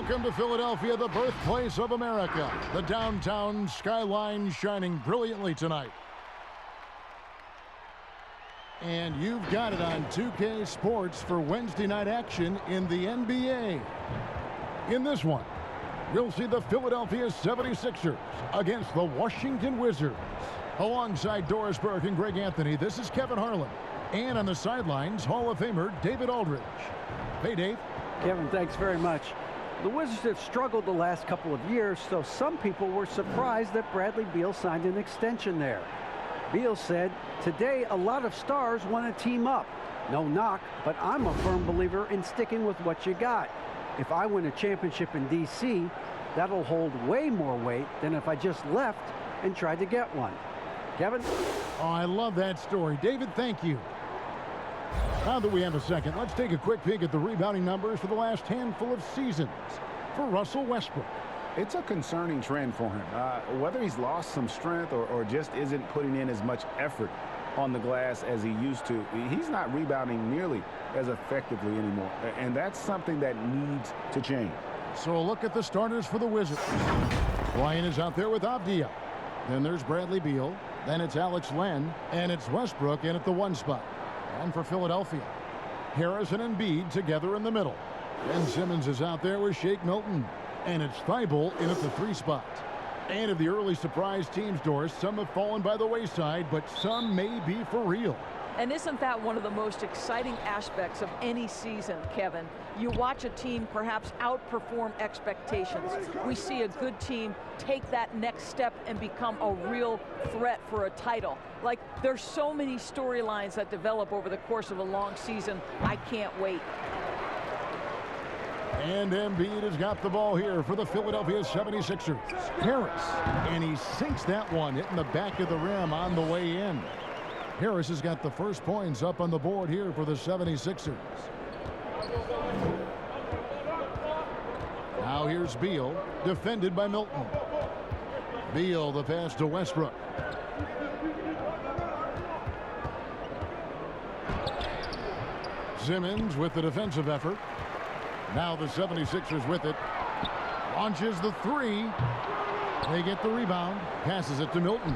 Welcome to Philadelphia, the birthplace of America. The downtown skyline shining brilliantly tonight. And you've got it on 2K Sports for Wednesday night action in the NBA. In this one, you'll see the Philadelphia 76ers against the Washington Wizards. Alongside Doris Burke and Greg Anthony, this is Kevin Harlan. And on the sidelines, Hall of Famer David Aldridge. Hey, Dave. Kevin, thanks very much. The Wizards have struggled the last couple of years, so some people were surprised that Bradley Beal signed an extension there. Beal said, "Today, a lot of stars want to team up. No knock, but I'm a firm believer in sticking with what you got. If I win a championship in D.C., that'll hold way more weight than if I just left and tried to get one." Kevin? Oh, I love that story. David, thank you. Now that we have a second, let's take a quick peek at the rebounding numbers for the last handful of seasons for Russell Westbrook. It's a concerning trend for him. Whether he's lost some strength or just isn't putting in as much effort on the glass as he used to, he's not rebounding nearly as effectively anymore. And that's something that needs to change. So a look at the starters for the Wizards. Ryan is out there with Avdia. Then there's Bradley Beal. Then it's Alex Len. And it's Westbrook in at the 1 spot. And for Philadelphia, Harrison and Embiid together in the middle. Ben Simmons is out there with Shake Milton. And it's Thibault in at the 3 spot. And of the early surprise teams, Doris, some have fallen by the wayside, but some may be for real. And isn't that one of the most exciting aspects of any season, Kevin? You watch a team perhaps outperform expectations. We see a good team take that next step and become a real threat for a title. Like, there's so many storylines that develop over the course of a long season. I can't wait. And Embiid has got the ball here for the Philadelphia 76ers. Harris, and he sinks that one, hitting the back of the rim on the way in. Harris has got the first points up on the board here for the 76ers. Now here's Beal, defended by Milton. Beal, the pass to Westbrook. Simmons with the defensive effort. Now the 76ers with it. Launches the 3. They get the rebound. Passes it to Milton.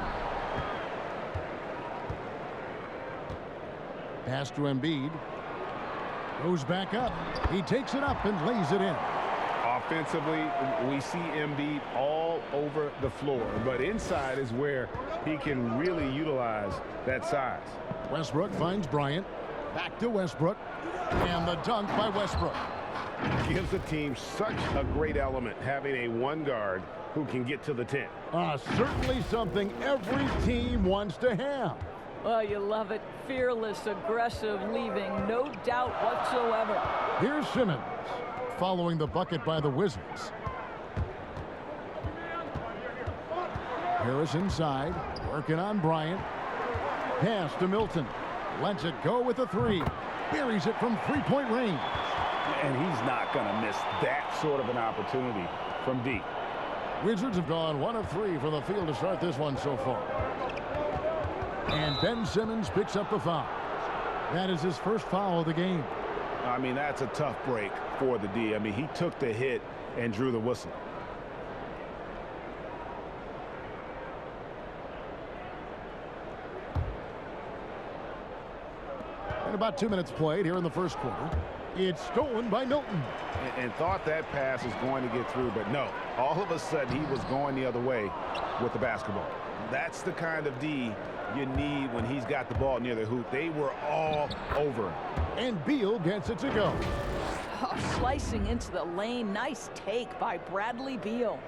Pass to Embiid. Goes back up. He takes it up and lays it in. Offensively, we see Embiid all over the floor, but inside is where he can really utilize that size. Westbrook finds Bryant. Back to Westbrook. And the dunk by Westbrook. Gives the team such a great element having a 1 guard who can get to the 10. Certainly something every team wants to have. Oh, you love it. Fearless, aggressive, leaving no doubt whatsoever. Here's Simmons, following the bucket by the Wizards. Harris inside, working on Bryant. Pass to Milton. Lets it go with a 3. Buries it from 3-point range. And he's not going to miss that sort of an opportunity from deep. Wizards have gone 1 of 3 from the field to start this one so far. And Ben Simmons picks up the foul. That is his first foul of the game. I mean, that's a tough break for the D. I mean, he took the hit and drew the whistle. And about 2 minutes played here in the first quarter. It's stolen by Milton. And thought that pass was going to get through, but no. All of a sudden, he was going the other way with the basketball. That's the kind of D you need when he's got the ball near the hoop. They were all over him. And Beal gets it to go. Oh, slicing into the lane. Nice take by Bradley Beal.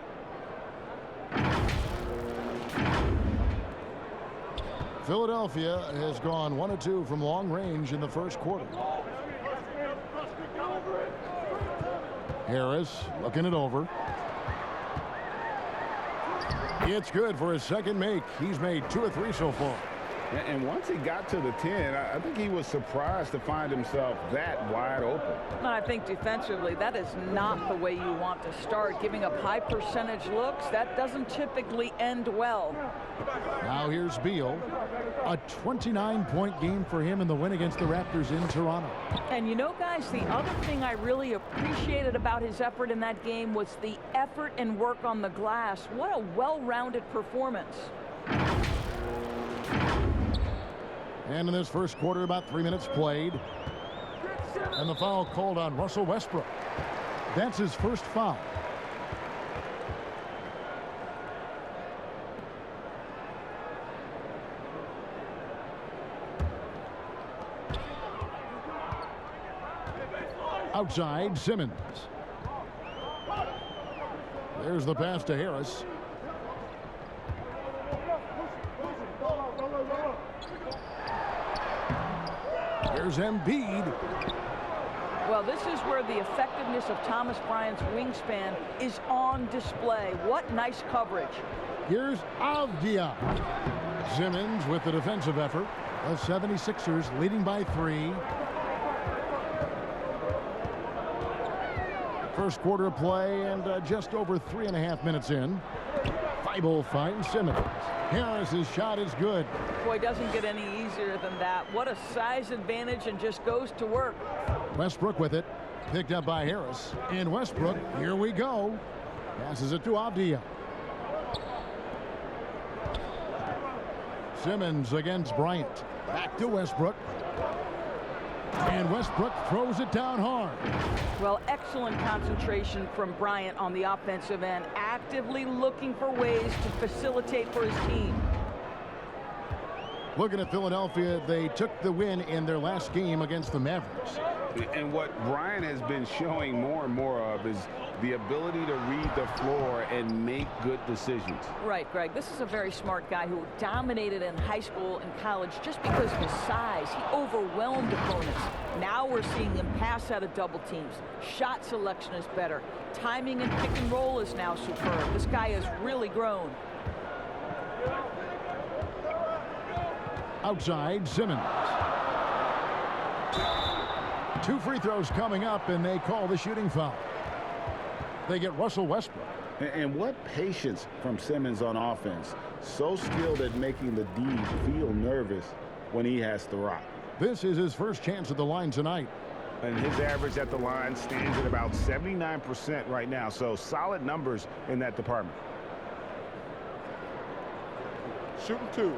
Philadelphia has gone 1 of 2 from long range in the first quarter. Harris looking it over. It's good for his second make. He's made 2 of 3 so far. And once he got to the 10, I think he was surprised to find himself that wide open. And I think defensively, that is not the way you want to start. Giving up high percentage looks, that doesn't typically end well. Now here's Beal. A 29-point game for him in the win against the Raptors in Toronto. And you know, guys, the other thing I really appreciated about his effort in that game was the effort and work on the glass. What a well-rounded performance. And in this first quarter, about 3 minutes played. And the foul called on Russell Westbrook. That's his first foul. Outside, Simmons. There's the pass to Harris. Here's Embiid. Well, this is where the effectiveness of Thomas Bryant's wingspan is on display. What nice coverage. Here's Avdia. Simmons with the defensive effort. The 76ers leading by 3. First quarter of play and just over 3.5 minutes in. Thibault finds Simmons. Harris's shot is good. Boy, doesn't get any easier than that. What a size advantage, and just goes to work. Westbrook with it. Picked up by Harris. And Westbrook, here we go. Passes it to Avdia. Simmons against Bryant. Back to Westbrook. And Westbrook throws it down hard. Well, excellent concentration from Bryant on the offensive end, actively looking for ways to facilitate for his team. Looking at Philadelphia, they took the win in their last game against the Mavericks. And what Bryant has been showing more and more of is the ability to read the floor and make good decisions. Right, Greg. This is a very smart guy who dominated in high school and college just because of his size. He overwhelmed opponents. Now we're seeing him pass out of double teams. Shot selection is better. Timing and pick and roll is now superb. This guy has really grown. Outside, Simmons. 2 free throws coming up, and they call the shooting foul. They get Russell Westbrook. And what patience from Simmons on offense. So skilled at making the D feel nervous when he has to rock. This is his first chance at the line tonight. And his average at the line stands at about 79% right now. So solid numbers in that department. Shooting 2.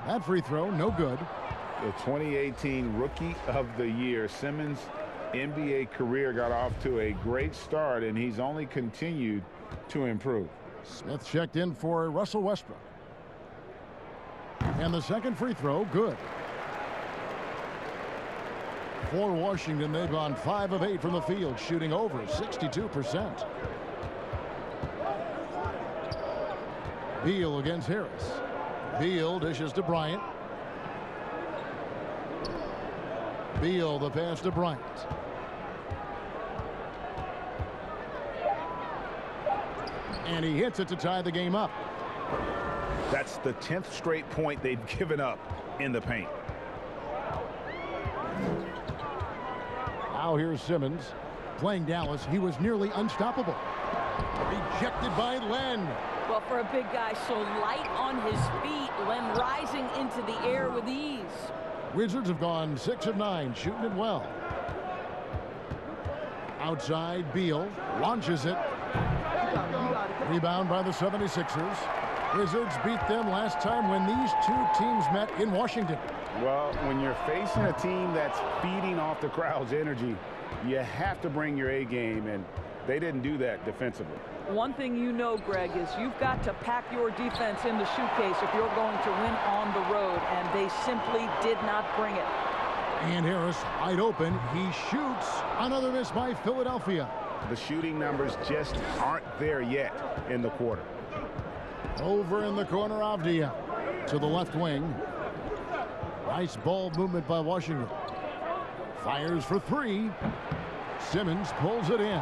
That free throw, no good. The 2018 Rookie of the Year. Simmons' NBA career got off to a great start, and he's only continued to improve. Smith checked in for Russell Westbrook. And the second free throw, good. For Washington, they've gone 5 of 8 from the field, shooting over 62%. Beal against Harris. Beal dishes to Bryant. Beal, the pass to Bryant. And he hits it to tie the game up. That's the 10th straight point they've given up in the paint. Now here's Simmons playing Dallas. He was nearly unstoppable. Rejected by Len. Well, for a big guy so light on his feet, Len rising into the air with ease. Wizards have gone 6 of 9, shooting it well. Outside, Beal launches it. Rebound by the 76ers. Wizards beat them last time when these two teams met in Washington. Well, when you're facing a team that's feeding off the crowd's energy, you have to bring your A game, and they didn't do that defensively. One thing you know, Greg, is you've got to pack your defense in the suitcase if you're going to win on the road, and they simply did not bring it. And Harris wide open. He shoots. Another miss by Philadelphia. The shooting numbers just aren't there yet in the quarter. Over in the corner, Avdia to the left wing. Nice ball movement by Washington. Fires for 3. Simmons pulls it in.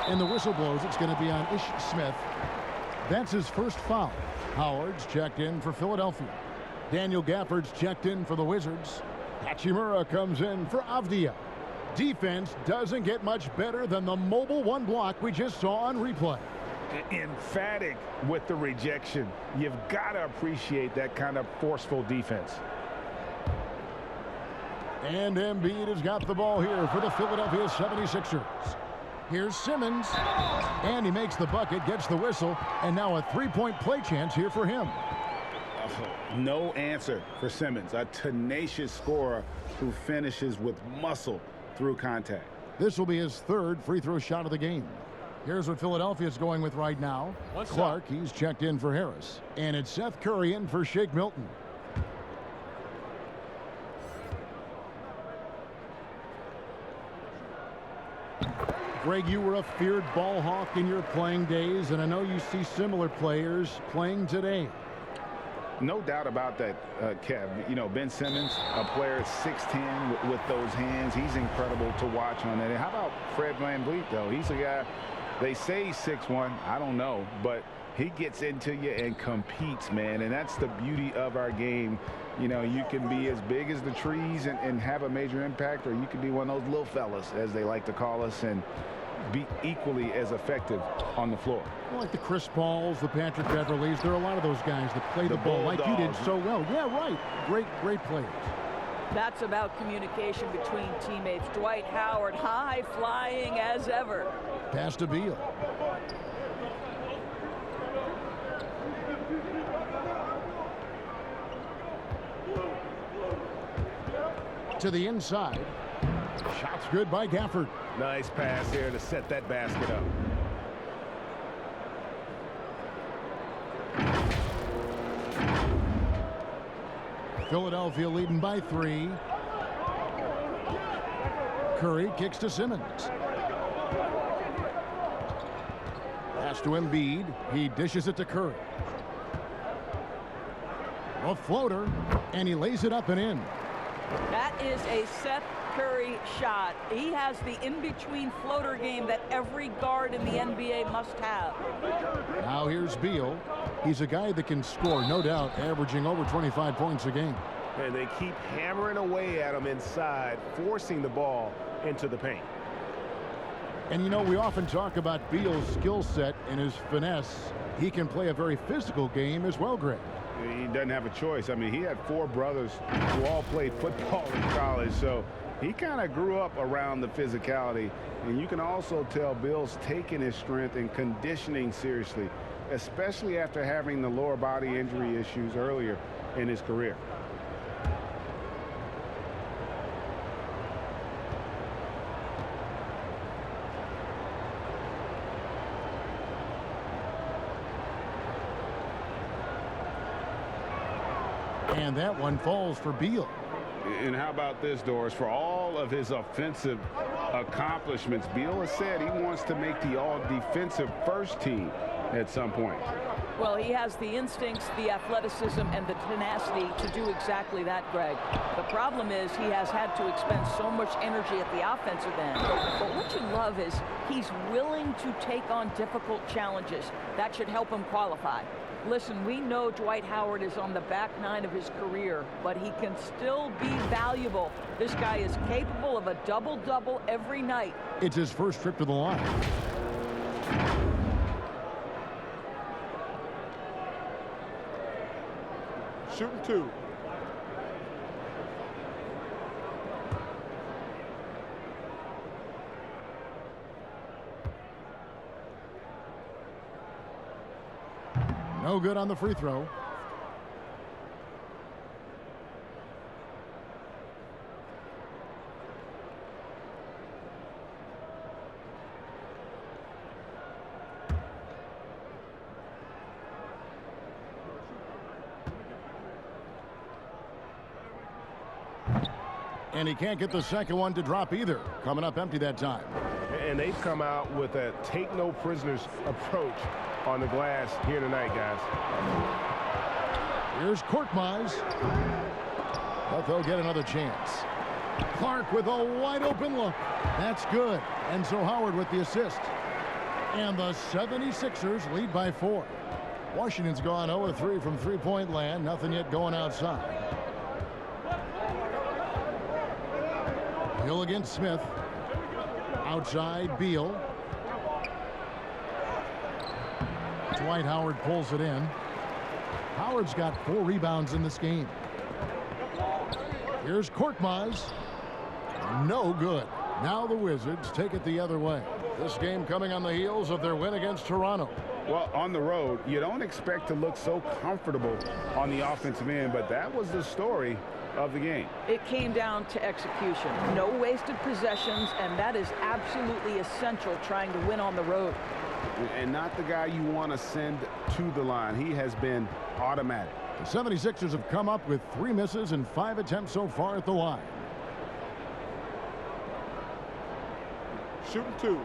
And the whistle blows. It's going to be on Ish Smith. That's his first foul. Howard's checked in for Philadelphia. Daniel Gafford's checked in for the Wizards. Hachimura comes in for Avdia. Defense doesn't get much better than the mobile one block we just saw on replay. Emphatic with the rejection. You've got to appreciate that kind of forceful defense. And Embiid has got the ball here for the Philadelphia 76ers. Here's Simmons. And he makes the bucket, gets the whistle, and now a three-point play chance here for him. No answer for Simmons, a tenacious scorer who finishes with muscle through contact. This will be his third free throw shot of the game. Here's what Philadelphia's going with right now. Clark, he's checked in for Harris. And it's Seth Curry in for Shake Milton. Greg, you were a feared ball hawk in your playing days, and I know you see similar players playing today. No doubt about that, Kev. You know, Ben Simmons, a player 6'10" with those hands. He's incredible to watch on that. And how about Fred VanVleet, though? He's a guy, they say he's 6'1". I don't know, but he gets into you and competes, man. And that's the beauty of our game. You know, you can be as big as the trees and have a major impact, or you can be one of those little fellas, as they like to call us, and be equally as effective on the floor. Like the Chris Pauls, the Patrick Beverleys, there are a lot of those guys that play the ball like you did so well. Yeah, right. Great players. That's about communication between teammates. Dwight Howard, high flying as ever. Pass to Beal. To the inside. Shot's good by Gafford. Nice pass here to set that basket up. Philadelphia leading by 3. Curry kicks to Simmons. Pass to Embiid. He dishes it to Curry. A floater, and he lays it up and in. That is a Seth Curry shot. He has the in-between floater game that every guard in the NBA must have. Now here's Beal. He's a guy that can score, no doubt, averaging over 25 points a game. And they keep hammering away at him inside, forcing the ball into the paint. And, you know, we often talk about Beal's skill set and his finesse. He can play a very physical game as well, Greg. He doesn't have a choice. I mean, he had 4 brothers who all played football in college, so he kind of grew up around the physicality. And you can also tell Bill's taking his strength and conditioning seriously, especially after having the lower body injury issues earlier in his career. And that one falls for Beal. And how about this, Doris? For all of his offensive accomplishments, Beal has said he wants to make the all-defensive first team at some point. Well, he has the instincts, the athleticism, and the tenacity to do exactly that, Greg. The problem is he has had to expend so much energy at the offensive end. But what you love is he's willing to take on difficult challenges. That should help him qualify. Listen, we know Dwight Howard is on the back 9 of his career, but he can still be valuable. This guy is capable of a double-double every night. It's his first trip to the line. Shooting 2. No good on the free throw. And he can't get the second one to drop either. Coming up empty that time. And they've come out with a take no prisoners approach on the glass here tonight, guys. Here's Korkmaz. But they'll get another chance. Clark with a wide open look. That's good. And so Howard with the assist. And the 76ers lead by 4. Washington's gone 0-3 from three-point land. Nothing yet going outside. Hill against Smith. Outside, Beal. Dwight Howard pulls it in. Howard's got 4 rebounds in this game. Here's Korkmaz. No good. Now the Wizards take it the other way. This game coming on the heels of their win against Toronto. Well, on the road, you don't expect to look so comfortable on the offensive end, but that was the story of the game. It came down to execution. No wasted possessions, and that is absolutely essential trying to win on the road. And not the guy you want to send to the line. He has been automatic. The 76ers have come up with 3 misses and 5 attempts so far at the line. Shooting 2.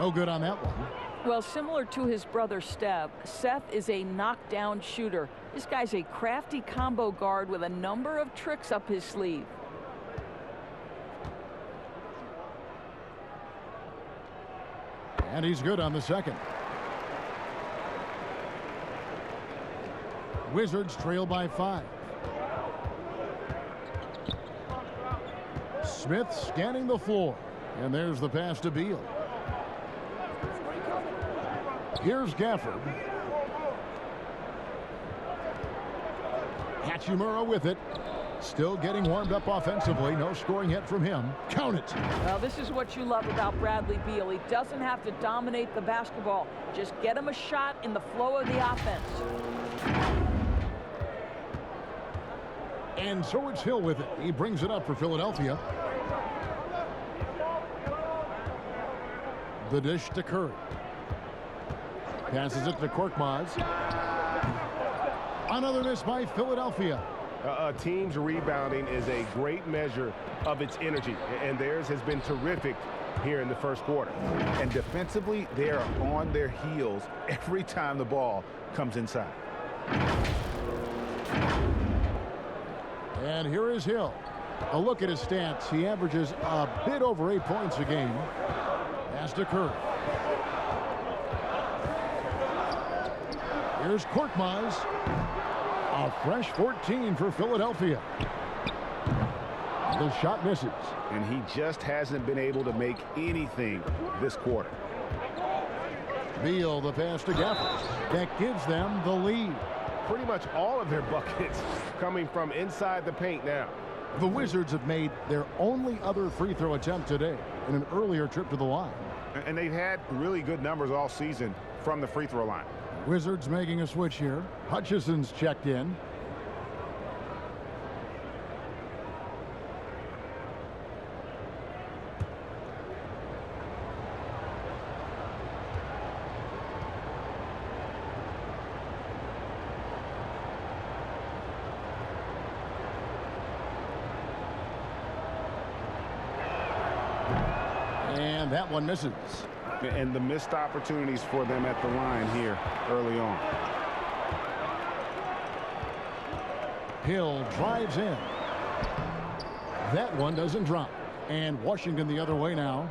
No good on that one. Well, similar to his brother Steph, Seth is a knockdown shooter. This guy's a crafty combo guard with a number of tricks up his sleeve. And he's good on the second. Wizards trail by 5. Smith scanning the floor. And there's the pass to Beal. Here's Gafford. Hachimura with it. Still getting warmed up offensively. No scoring yet from him. Count it. Well, this is what you love about Bradley Beal. He doesn't have to dominate the basketball. Just get him a shot in the flow of the offense. And so it's Hill with it. He brings it up for Philadelphia. The dish to Curry. Passes it to Korkmaz. Another miss by Philadelphia. A team's rebounding is a great measure of its energy, and theirs has been terrific here in the first quarter. And defensively, they are on their heels every time the ball comes inside. And here is Hill. A look at his stats. He averages a bit over 8 points a game. Pass to Curry. Here's Korkmaz. A fresh 14 for Philadelphia. The shot misses. And he just hasn't been able to make anything this quarter. Beal, the pass to Gafford. That gives them the lead. Pretty much all of their buckets coming from inside the paint now. The Wizards have made their only other free throw attempt today in an earlier trip to the line. And they've had really good numbers all season from the free throw line. Wizards making a switch here. Hutchison's checked in. And that one misses. And the missed opportunities for them at the line here early on. Hill drives in. That one doesn't drop. And Washington the other way now.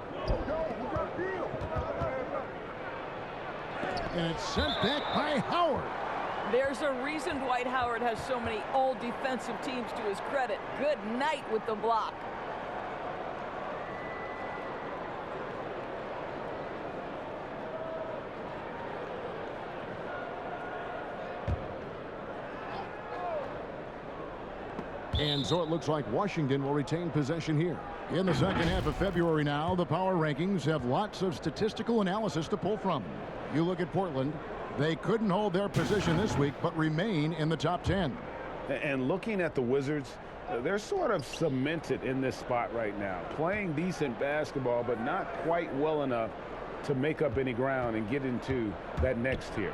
And it's sent back by Howard. There's a reason Dwight Howard has so many all defensive teams to his credit. Good night with the block. And so it looks like Washington will retain possession here. In the second half of February now, the power rankings have lots of statistical analysis to pull from. You look at Portland, they couldn't hold their position this week, but remain in the top 10. And looking at the Wizards, they're sort of cemented in this spot right now. Playing decent basketball, but not quite well enough to make up any ground and get into that next tier.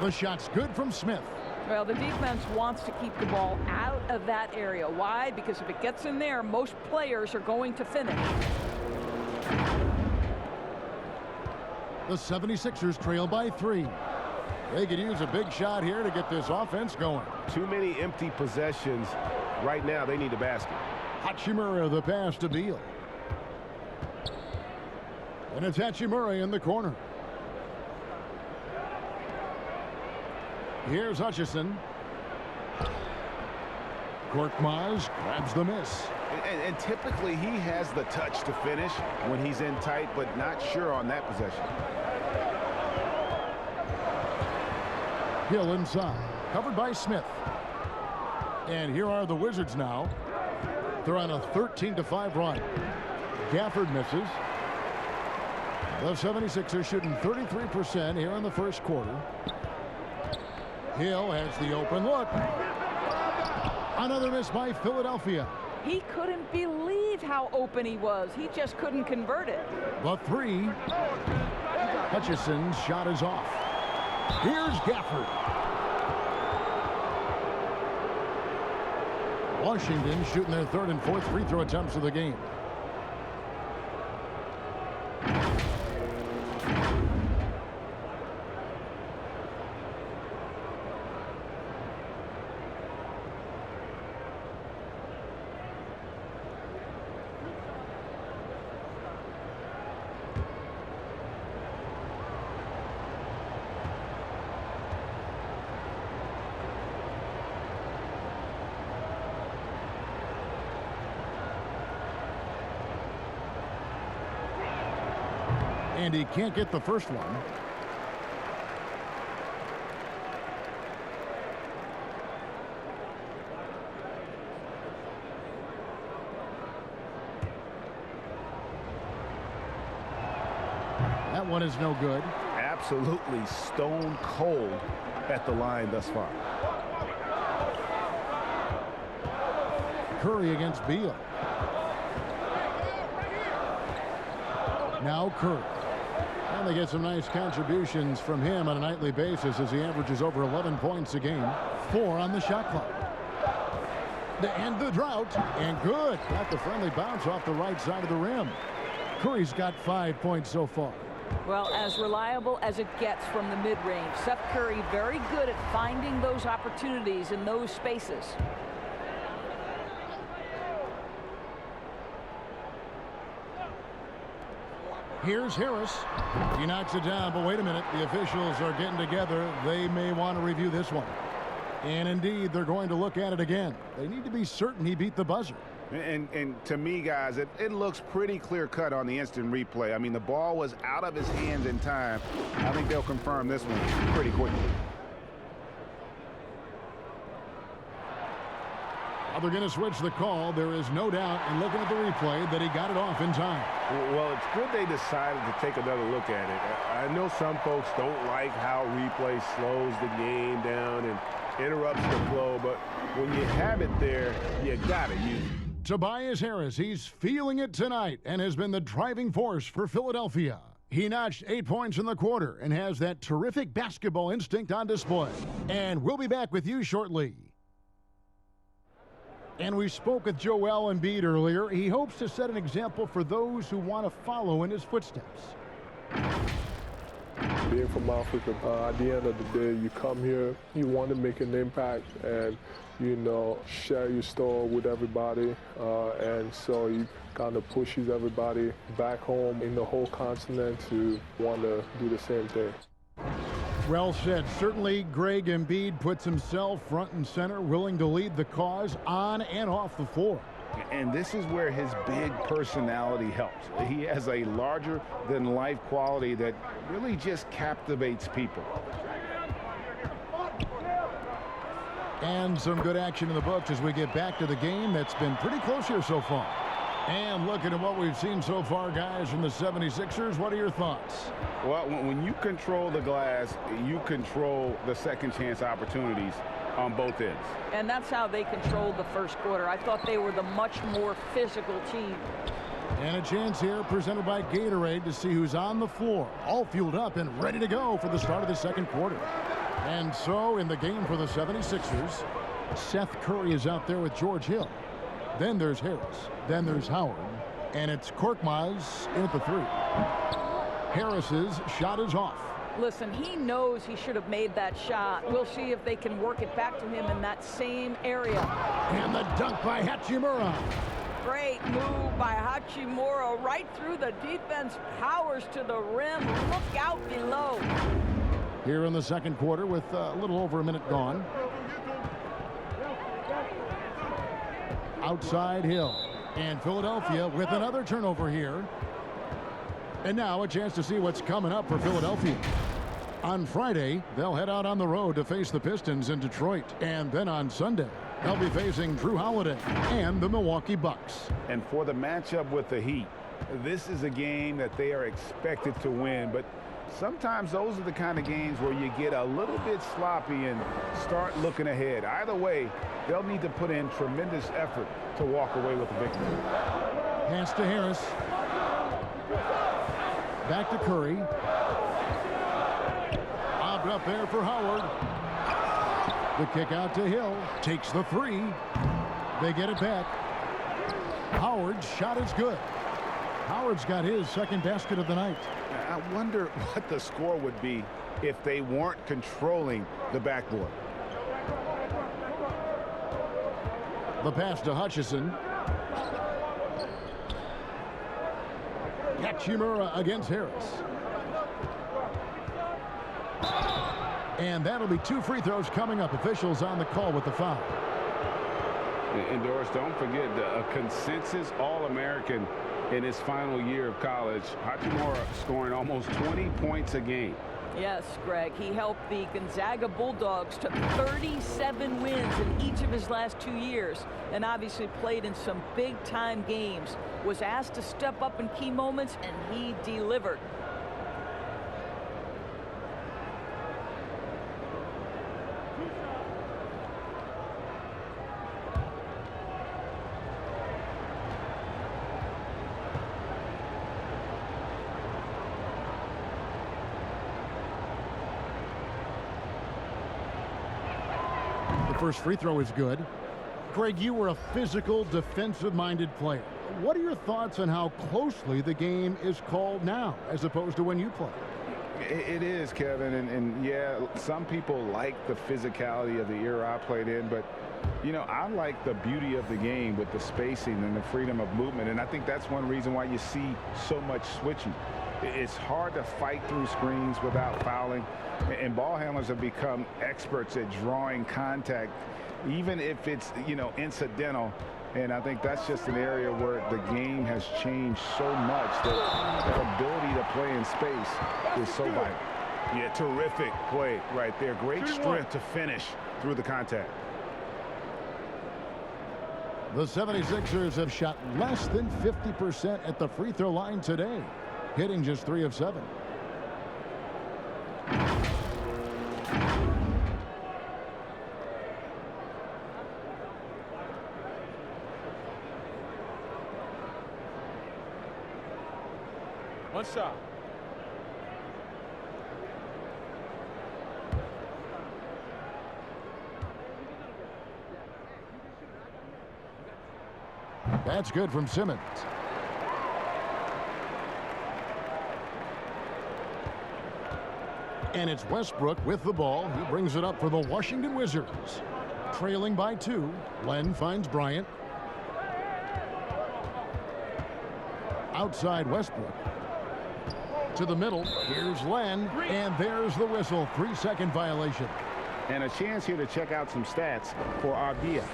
The shot's good from Smith. Well, the defense wants to keep the ball out of that area. Why? Because if it gets in there, most players are going to finish. The 76ers trail by 3. They could use a big shot here to get this offense going. Too many empty possessions. Right now, they need a basket. Hachimura the pass to Beal. And it's Hachimura in the corner. Here's Hutchison. Korkmaz grabs the miss. And typically he has the touch to finish when he's in tight, but not sure on that possession. Hill inside, covered by Smith. And here are the Wizards now. They're on a 13-5 run. Gafford misses. The 76ers shooting 33% here in the first quarter. Hill has the open look. Another miss by Philadelphia. He couldn't believe how open he was. He just couldn't convert it. The 3. Hutchison's shot is off. Here's Gafford. Washington shooting their 3rd and 4th free throw attempts of the game. And he can't get the first one. That one is no good. Absolutely stone cold at the line thus far. Curry against Beal. Now Curry. And they get some nice contributions from him on a nightly basis as he averages over 11 points a game. 4 on the shot clock. And the drought. And good. Got the friendly bounce off the right side of the rim. Curry's got 5 points so far. Well, as reliable as it gets from the mid-range. Seth Curry very good at finding those opportunities in those spaces. Here's Harris. He knocks it down, but wait a minute. The officials are getting together. They may want to review this one. And indeed, they're going to look at it again. They need to be certain he beat the buzzer. And to me, guys, it looks pretty clear-cut on the instant replay. I mean, the ball was out of his hands in time. I think they'll confirm this one pretty quickly. Now they're going to switch the call. There is no doubt, in looking at the replay, that he got it off in time. Well, it's good they decided to take another look at it. I know some folks don't like how replay slows the game down and interrupts the flow, but when you have it there, you got to use it. Tobias Harris, he's feeling it tonight and has been the driving force for Philadelphia. He notched 8 points in the quarter and has that terrific basketball instinct on display. And we'll be back with you shortly. And we spoke with Joel Embiid earlier. He hopes to set an example for those who want to follow in his footsteps. Being from Africa, at the end of the day, you come here, you want to make an impact and, you know, share your story with everybody. And so it kind of pushes everybody back home in the whole continent to want to do the same thing. Well said. Certainly, Greg Embiid puts himself front and center, willing to lead the cause on and off the floor. And this is where his big personality helps. He has a larger-than-life quality that really just captivates people. And some good action in the books as we get back to the game that's been pretty close here so far. And looking at what we've seen so far, guys, from the 76ers, what are your thoughts? Well, when you control the glass, you control the second chance opportunities on both ends. And that's how they controlled the first quarter. I thought they were the much more physical team. And a chance here presented by Gatorade to see who's on the floor, all fueled up and ready to go for the start of the second quarter. And so in the game for the 76ers, Seth Curry is out there with George Hill. Then there's Harris. Then there's Howard. And it's Korkmaz in at the 3. Harris's shot is off. Listen, he knows he should have made that shot. We'll see if they can work it back to him in that same area. And the dunk by Hachimura. Great move by Hachimura. Right through the defense. Powers to the rim. Look out below. Here in the second quarter with a little over a minute gone. Outside Hill. And Philadelphia with another turnover here. And now a chance to see what's coming up for Philadelphia. On Friday, they'll head out on the road to face the Pistons in Detroit. And then on Sunday, they'll be facing Drew Holiday and the Milwaukee Bucks. And for the matchup with the Heat, this is a game that they are expected to win. But sometimes those are the kind of games where you get a little bit sloppy and start looking ahead. Either way, they'll need to put in tremendous effort to walk away with the victory. Pass to Harris. Back to Curry. Lobbed up there for Howard. The kick out to Hill. Takes the three. They get it back. Howard's shot is good. Howard's got his second basket of the night. I wonder what the score would be if they weren't controlling the backboard. The pass to Hutchison. Hachimura against Harris. And that'll be 2 free throws coming up. Officials on the call with the foul. And Doris, don't forget a consensus All-American in his final year of college. Hachimura scoring almost 20 points a game. Yes, Greg, he helped the Gonzaga Bulldogs to 37 wins in each of his last 2 years, and obviously played in some big-time games. Was asked to step up in key moments, and he delivered. First free throw is good. Greg, you were a physical, defensive-minded player. What are your thoughts on how closely the game is called now as opposed to when you played? It is, Kevin, and yeah, some people like the physicality of the era I played in, but you know, I like the beauty of the game with the spacing and the freedom of movement, and I think that's one reason why you see so much switching. It's hard to fight through screens without fouling, and ball handlers have become experts at drawing contact, even if it's, you know, incidental. And I think that's just an area where the game has changed so much that ability to play in space is so vital. Yeah, terrific play right there. Great strength to finish through the contact. The 76ers have shot less than 50% at the free throw line today, hitting just 3 of 7. One shot. That's good from Simmons. And it's Westbrook with the ball. He brings it up for the Washington Wizards. Trailing by 2. Len finds Bryant. Outside Westbrook. To the middle. Here's Len. And there's the whistle. 3-second violation. And a chance here to check out some stats for Abdia.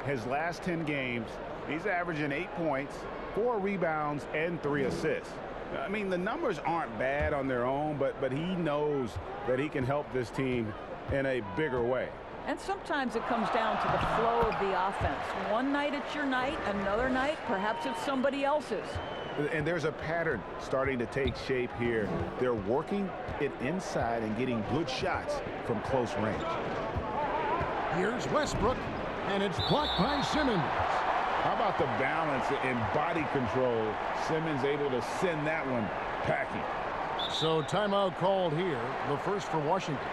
His last 10 games, he's averaging 8 points, 4 rebounds, and 3 assists. I mean, the numbers aren't bad on their own, but he knows that he can help this team in a bigger way. And sometimes it comes down to the flow of the offense. One night it's your night, another night perhaps it's somebody else's. And there's a pattern starting to take shape here. They're working it inside and getting good shots from close range. Here's Westbrook, and it's blocked by Simmons. How about the balance and body control? Simmons able to send that one packing. So timeout called here, the first for Washington.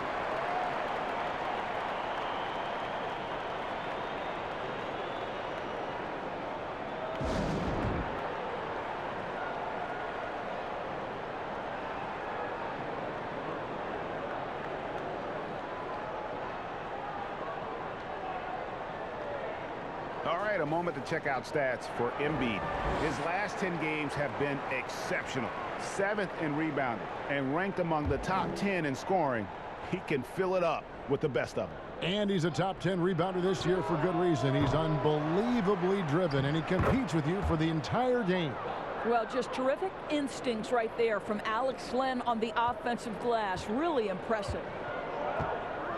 All right, a moment to check out stats for Embiid. His last 10 games have been exceptional. 7th in rebounding and ranked among the top 10 in scoring. He can fill it up with the best of them. And he's a top 10 rebounder this year for good reason. He's unbelievably driven, and he competes with you for the entire game. Well, just terrific instincts right there from Alex Len on the offensive glass. Really impressive.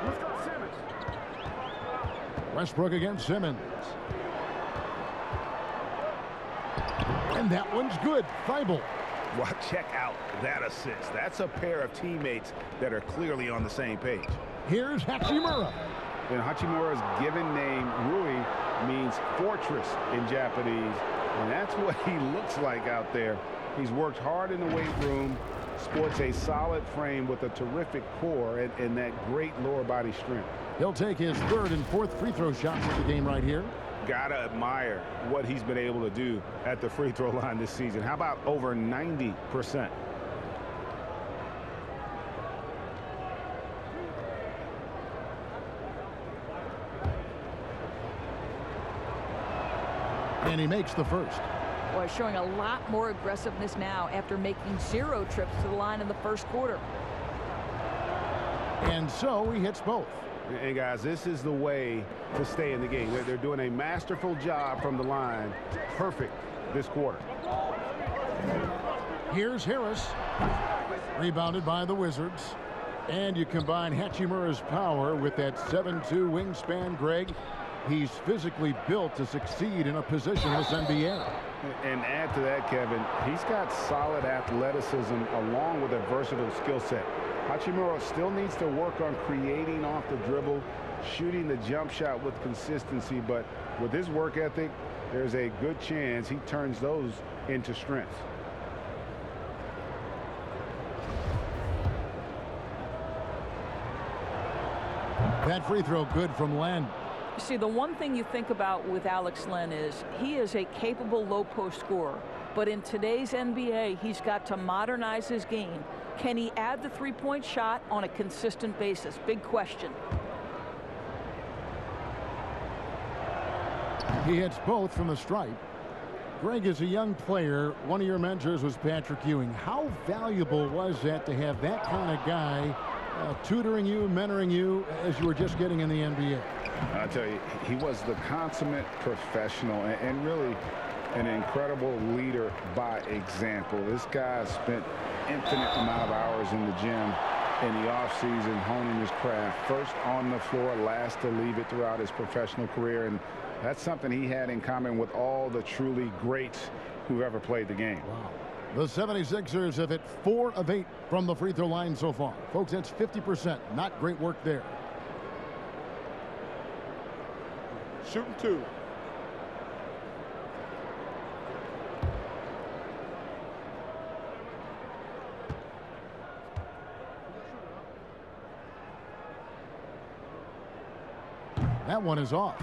Let's go, Simmons. Westbrook against Simmons. And that one's good. Thibault. Well, check out that assist. That's a pair of teammates that are clearly on the same page. Here's Hachimura. And Hachimura's given name, Rui, means fortress in Japanese. And that's what he looks like out there. He's worked hard in the weight room, sports a solid frame with a terrific core and that great lower body strength. He'll take his 3rd and 4th free throw shots of the game right here. Gotta admire what he's been able to do at the free throw line this season. How about over 90%? And he makes the first. Boy, showing a lot more aggressiveness now after making 0 trips to the line in the first quarter. And so he hits both. And guys, this is the way to stay in the game. They're doing a masterful job from the line. Perfect this quarter. Here's Harris. Rebounded by the Wizards. And you combine Hachimura's power with that 7'2" wingspan, Greg. He's physically built to succeed in a positionless NBA. And add to that, Kevin, he's got solid athleticism along with a versatile skill set. Hachimura still needs to work on creating off the dribble, shooting the jump shot with consistency, but with his work ethic, there's a good chance he turns those into strengths. That free throw good from Len. See, the one thing you think about with Alex Len is he is a capable low post scorer. But in today's NBA, he's got to modernize his game. Can he add the three-point shot on a consistent basis? Big question. He hits both from the stripe. Greg, as a young player, one of your mentors was Patrick Ewing. How valuable was that to have that kind of guy tutoring you, mentoring you as you were just getting in the NBA? I tell you, he was the consummate professional and really an incredible leader by example. This guy spent infinite amount of hours in the gym in the offseason honing his craft. First on the floor, last to leave it throughout his professional career. And that's something he had in common with all the truly greats who've ever played the game. Wow. The 76ers have hit 4 of 8 from the free throw line so far. Folks, that's 50%. Not great work there. Shooting 2. That one is off.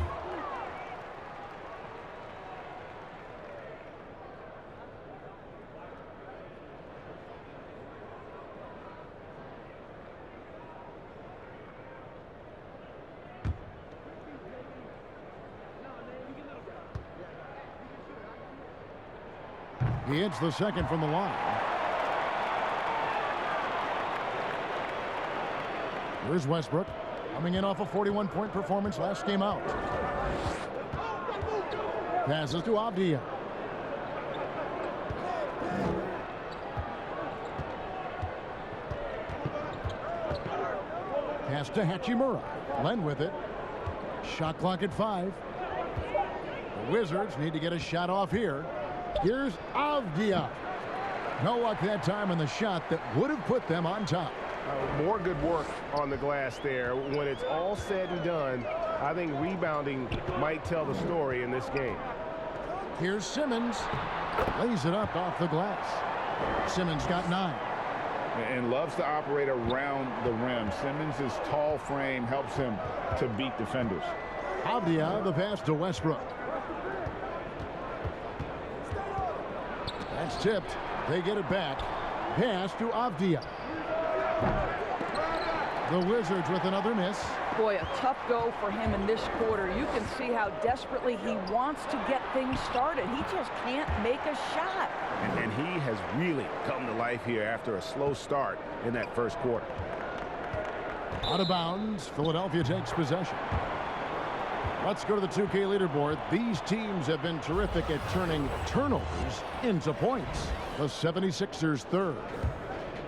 He hits the second from the line. Here's Westbrook, coming in off a 41-point performance last game out. Passes to Avdia. Pass to Hachimura. Len with it. Shot clock at 5. The Wizards need to get a shot off here. Here's Avdia. No luck that time in the shot that would have put them on top. More good work on the glass there. When it's all said and done, I think rebounding might tell the story in this game. Here's Simmons. Lays it up off the glass. Simmons got 9. And loves to operate around the rim. Simmons' tall frame helps him to beat defenders. Avdia, the pass to Westbrook. That's tipped. They get it back. Pass to Avdia. The Wizards with another miss. Boy, a tough go for him in this quarter. You can see how desperately he wants to get things started. He just can't make a shot. And he has really come to life here after a slow start in that first quarter. Out of bounds, Philadelphia takes possession. Let's go to the 2K leaderboard. These teams have been terrific at turning turnovers into points. The 76ers third.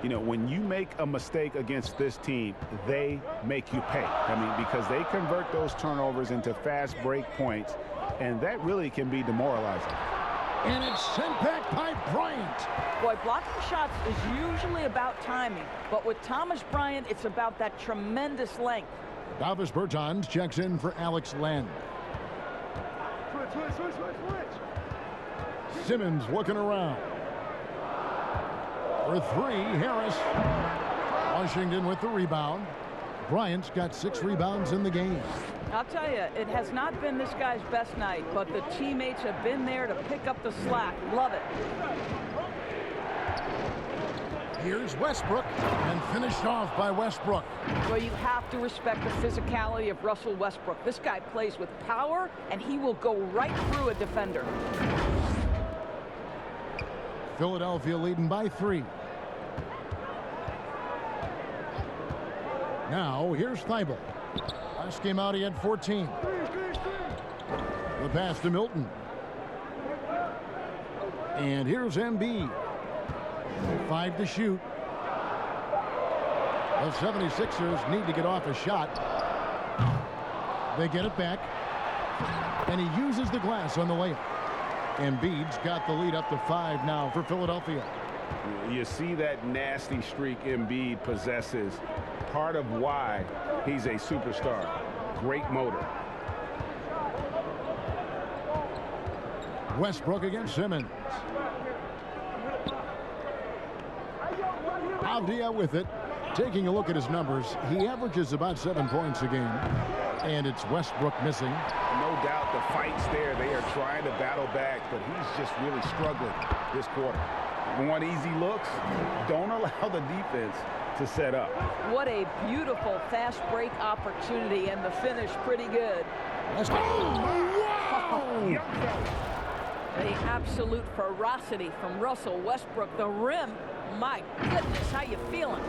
You know, when you make a mistake against this team, they make you pay. I mean, because they convert those turnovers into fast break points, and that really can be demoralizing. And it's sent back by Bryant. Boy, blocking shots is usually about timing, but with Thomas Bryant, it's about that tremendous length. Davis Bertans checks in for Alex Len. Simmons looking around. For three, Harris. Washington with the rebound. Bryant's got 6 rebounds in the game. I'll tell you, it has not been this guy's best night, but the teammates have been there to pick up the slack. Love it. Here's Westbrook, and finished off by Westbrook. Well, you have to respect the physicality of Russell Westbrook. This guy plays with power, and he will go right through a defender. Philadelphia leading by 3. Now, here's Thibault. Last game out, he had 14. The pass to Milton. And here's Embiid. 5 to shoot. The 76ers need to get off a shot. They get it back. And he uses the glass on the layup. Embiid's got the lead up to 5 now for Philadelphia. You see that nasty streak Embiid possesses. Part of why he's a superstar. Great motor. Westbrook against Simmons. Avdia with it. Taking a look at his numbers, he averages about 7 points a game. And it's Westbrook missing. No doubt the fight's there. They are trying to battle back, but he's just really struggling this quarter. Want easy looks? Don't allow the defense to set up. What a beautiful fast break opportunity, and the finish pretty good. Let's go. Wow. The absolute ferocity from Russell Westbrook. The rim, my goodness, how you feeling?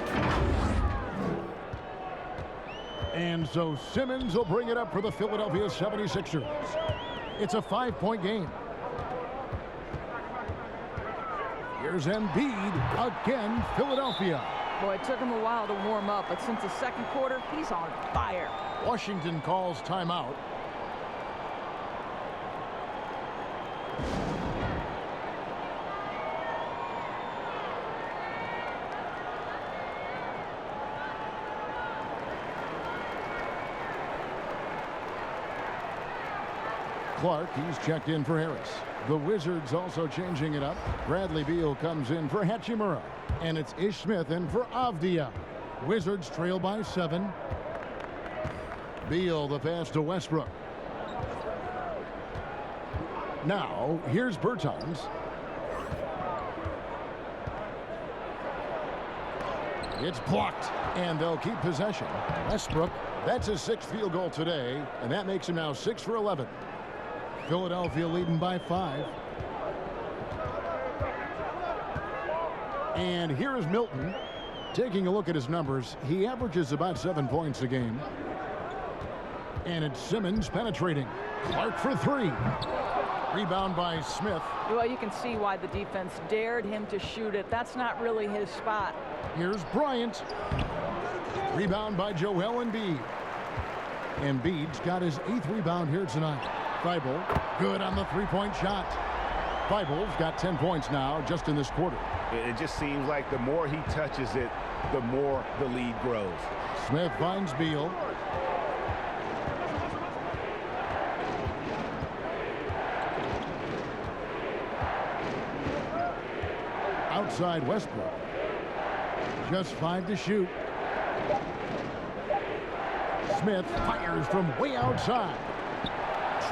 And so Simmons will bring it up for the Philadelphia 76ers. It's a 5-point game. Here's Embiid again, Philadelphia. Boy, it took him a while to warm up, but since the second quarter, he's on fire. Washington calls timeout. Clark, he's checked in for Harris. The Wizards also changing it up. Bradley Beal comes in for Hachimura. And it's Ish Smith in for Avdia. Wizards trail by 7. Beal, the pass to Westbrook. Now, here's Bertans. It's blocked, and they'll keep possession. Westbrook, that's his 6th field goal today, and that makes him now 6 for 11. Philadelphia leading by 5. And here is Milton. Taking a look at his numbers, he averages about 7 points a game. And it's Simmons penetrating. Clark for 3. Rebound by Smith. Well, you can see why the defense dared him to shoot it. That's not really his spot. Here's Bryant. Rebound by Joel Embiid. Embiid's got his 8th rebound here tonight. Thibault, good on the 3-point shot. Thibault's got 10 points now just in this quarter. It just seems like the more he touches it, the more the lead grows. Smith finds Beal. Outside Westbrook. Just 5 to shoot. Smith fires from way outside.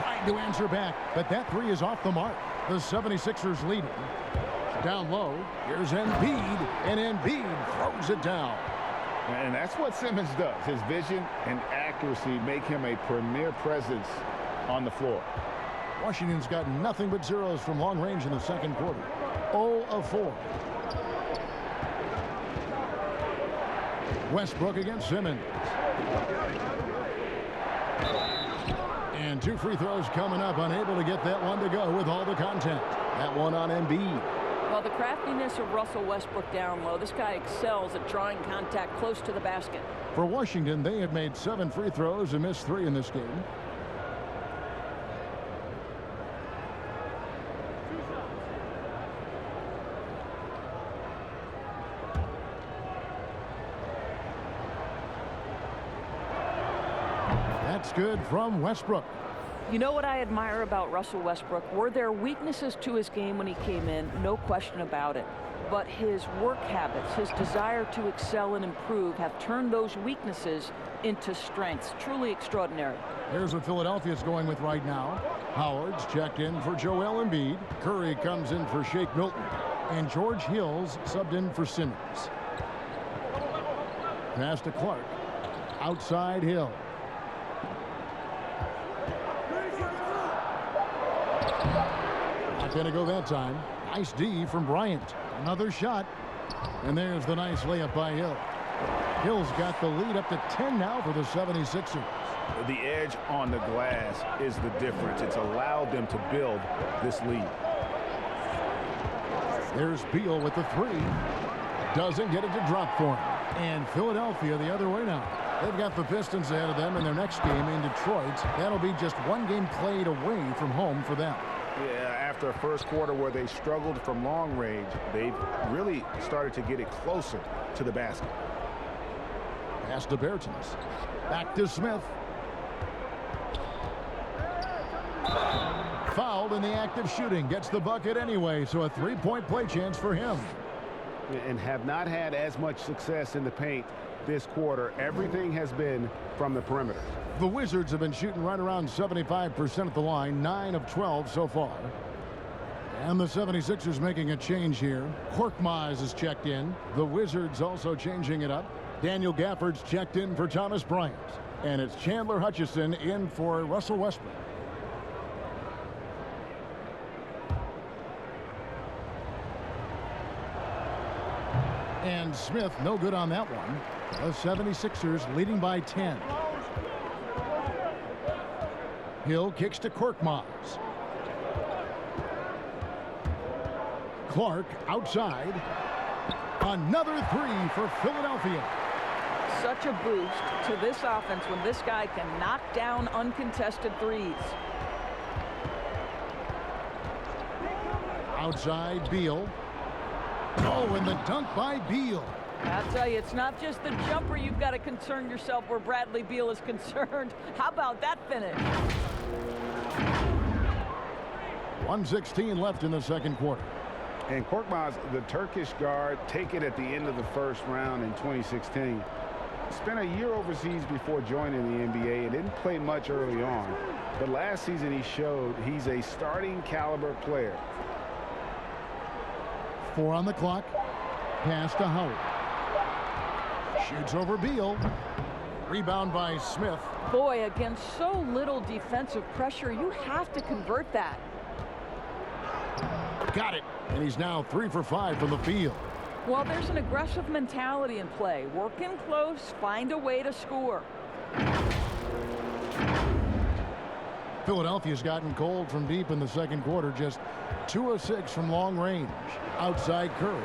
Trying to answer back, but that 3 is off the mark. The 76ers leading. Down low, here's Embiid, and Embiid throws it down. And that's what Simmons does. His vision and accuracy make him a premier presence on the floor. Washington's got nothing but zeros from long range in the second quarter. 0 of 4. Westbrook against Simmons. And 2 free throws coming up. Unable to get that one to go with all the contact. That one on Embiid. Well, the craftiness of Russell Westbrook down low. This guy excels at drawing contact close to the basket. For Washington, they have made 7 free throws and missed 3 in this game. That's good from Westbrook. You know what I admire about Russell Westbrook? Were there weaknesses to his game when he came in? No question about it. But his work habits, his desire to excel and improve have turned those weaknesses into strengths. Truly extraordinary. Here's what Philadelphia's going with right now. Howard's checked in for Joel Embiid. Curry comes in for Shake Milton. And George Hill's subbed in for Simmons. Pass to Clark. Outside Hill. Not going to go that time. Nice D from Bryant. Another shot. And there's the nice layup by Hill. Hill's got the lead up to 10 now for the 76ers. The edge on the glass is the difference. It's allowed them to build this lead. There's Beal with the 3. Doesn't get it to drop for him. And Philadelphia the other way now. They've got the Pistons ahead of them in their next game in Detroit. That'll be just one game played away from home for them. Yeah, after a first quarter where they struggled from long range, they've really started to get it closer to the basket. Pass to Bertans. Back to Smith. Fouled in the act of shooting. Gets the bucket anyway, so a 3-point play chance for him. And have not had as much success in the paint this quarter. Everything has been from the perimeter. The Wizards have been shooting right around 75% at the line, 9 of 12 so far. And the 76ers making a change here. Korkmaz is checked in. The Wizards also changing it up. Daniel Gafford's checked in for Thomas Bryant. And it's Chandler Hutchison in for Russell Westbrook. And Smith no good on that one. The 76ers leading by 10. Hill kicks to Korkmaz. Clark outside. Another 3 for Philadelphia. Such a boost to this offense when this guy can knock down uncontested threes. Outside Beal. Oh, and the dunk by Beal. I'll tell you, it's not just the jumper you've got to concern yourself where Bradley Beal is concerned. How about that finish? 1:16 left in the second quarter. And Korkmaz, the Turkish guard, taken at the end of the first round in 2016. Spent a year overseas before joining the NBA and didn't play much early on. But last season he showed he's a starting caliber player. 4 on the clock. Pass to Howard. Shoots over Beal. Rebound by Smith. Boy, against so little defensive pressure, you have to convert that. Got it. And he's now 3 for 5 from the field. Well, there's an aggressive mentality in play. Work in close, find a way to score. Philadelphia's gotten cold from deep in the second quarter. Just 2 of 6 from long range. Outside Curry.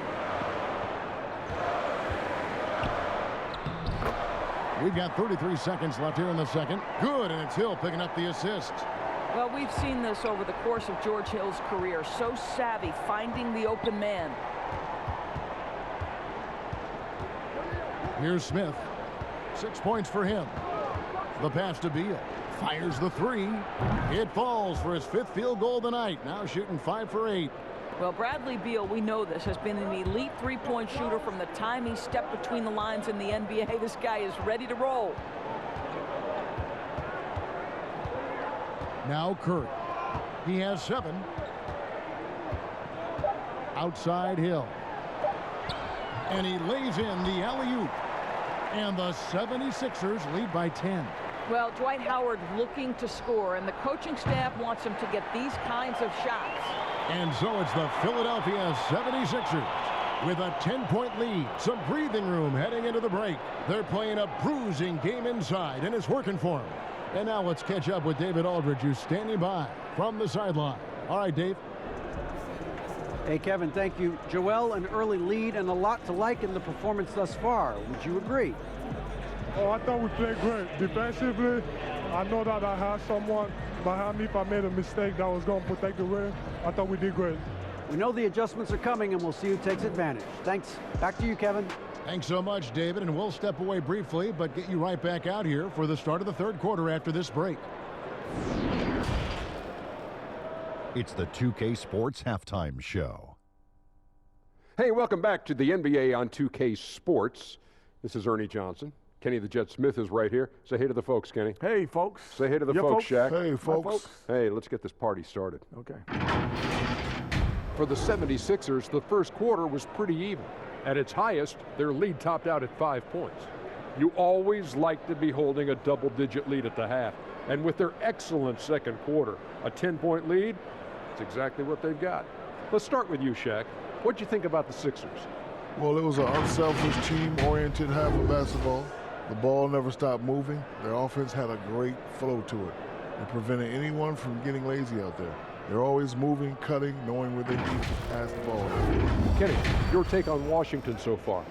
We've got 33 seconds left here in the second. Good, and it's Hill picking up the assist. Well, we've seen this over the course of George Hill's career. So savvy, finding the open man. Here's Smith. 6 points for him. The pass to Beal. Fires the 3. It falls for his 5th field goal of the night. Now shooting 5 for 8. Well, Bradley Beal, we know this, has been an elite three-point shooter from the time he stepped between the lines in the NBA. This guy is ready to roll. Now Curry. He has 7. Outside Hill. And he lays in the alley-oop. And the 76ers lead by 10. Well, Dwight Howard looking to score, and the coaching staff wants him to get these kinds of shots. And so it's the Philadelphia 76ers with a 10-point lead. Some breathing room heading into the break. They're playing a bruising game inside, and it's working for them. And now let's catch up with David Aldridge, who's standing by from the sideline. All right, Dave. Hey, Kevin, thank you. Joel, an early lead and a lot to like in the performance thus far. Would you agree? Oh, I thought we played great. Defensively, I know that I had someone behind me if I made a mistake that was going to protect the rim. I thought we did great. We know the adjustments are coming, and we'll see who takes advantage. Thanks. Back to you, Kevin. Thanks so much, David, and we'll step away briefly, but get you right back out here for the start of the third quarter after this break. It's the 2K Sports Halftime Show. Hey, welcome back to the NBA on 2K Sports. This is Ernie Johnson. Kenny the Jet Smith is right here. Say hey to the folks, Kenny. Hey, folks. Say hey to the folks, Shaq. Hey, folks. Hey, let's get this party started. Okay. For the 76ers, the first quarter was pretty even. At its highest, their lead topped out at 5 points. You always like to be holding a double-digit lead at the half. And with their excellent second quarter, a 10-point lead, it's exactly what they've got. Let's start with you, Shaq. What'd you think about the Sixers? Well, it was an unselfish, team-oriented half of basketball. The ball never stopped moving. Their offense had a great flow to it. It prevented anyone from getting lazy out there. They're always moving, cutting, knowing where they need to pass the ball. Kenny, your take on Washington so far?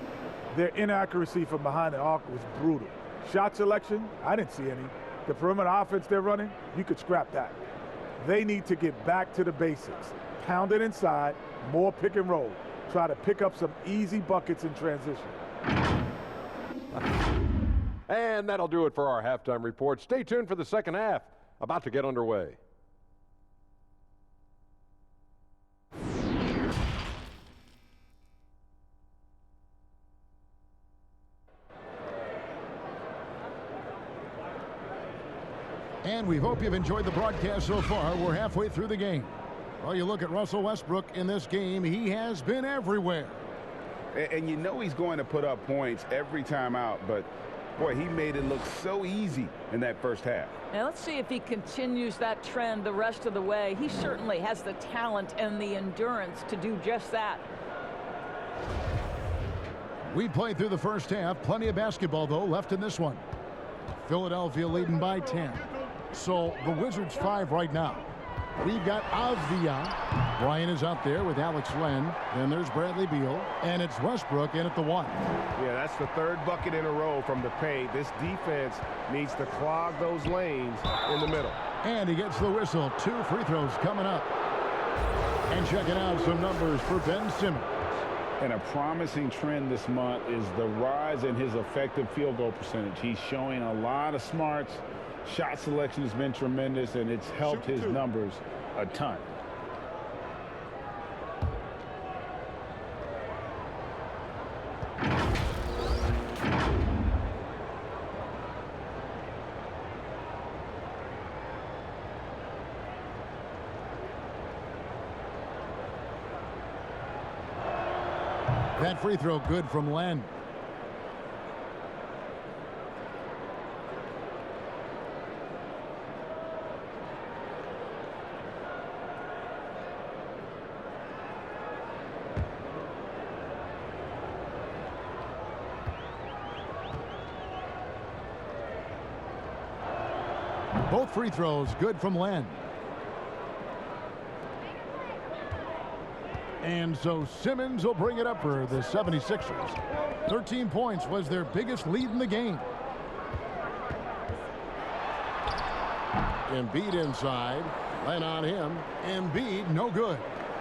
Their inaccuracy from behind the arc was brutal. Shot selection, I didn't see any. The perimeter offense they're running, you could scrap that. They need to get back to the basics. Pound it inside, more pick and roll. Try to pick up some easy buckets in transition. And that'll do it for our halftime report. Stay tuned for the second half, about to get underway. And we hope you've enjoyed the broadcast so far. We're halfway through the game. Well, you look at Russell Westbrook in this game, he has been everywhere. And you know he's going to put up points every time out, but boy, he made it look so easy in that first half. Now let's see if he continues that trend the rest of the way. He certainly has the talent and the endurance to do just that. We played through the first half. Plenty of basketball, though, left in this one. Philadelphia leading by 10. So the Wizards 5 right now. We've got Avdia. Brian is out there with Alex Len. Then there's Bradley Beal. And it's Westbrook in at the 1. Yeah, that's the third bucket in a row from the paint. This defense needs to clog those lanes in the middle. And he gets the whistle. 2 free throws coming up. And checking out some numbers for Ben Simmons. And a promising trend this month is the rise in his effective field goal percentage. He's showing a lot of smarts. Shot selection has been tremendous, and it's helped his numbers a ton. That free throw good from Len. Both free throws good from Len. And so Simmons will bring it up for the 76ers. 13 points was their biggest lead in the game. Embiid inside. Len on him. Embiid no good.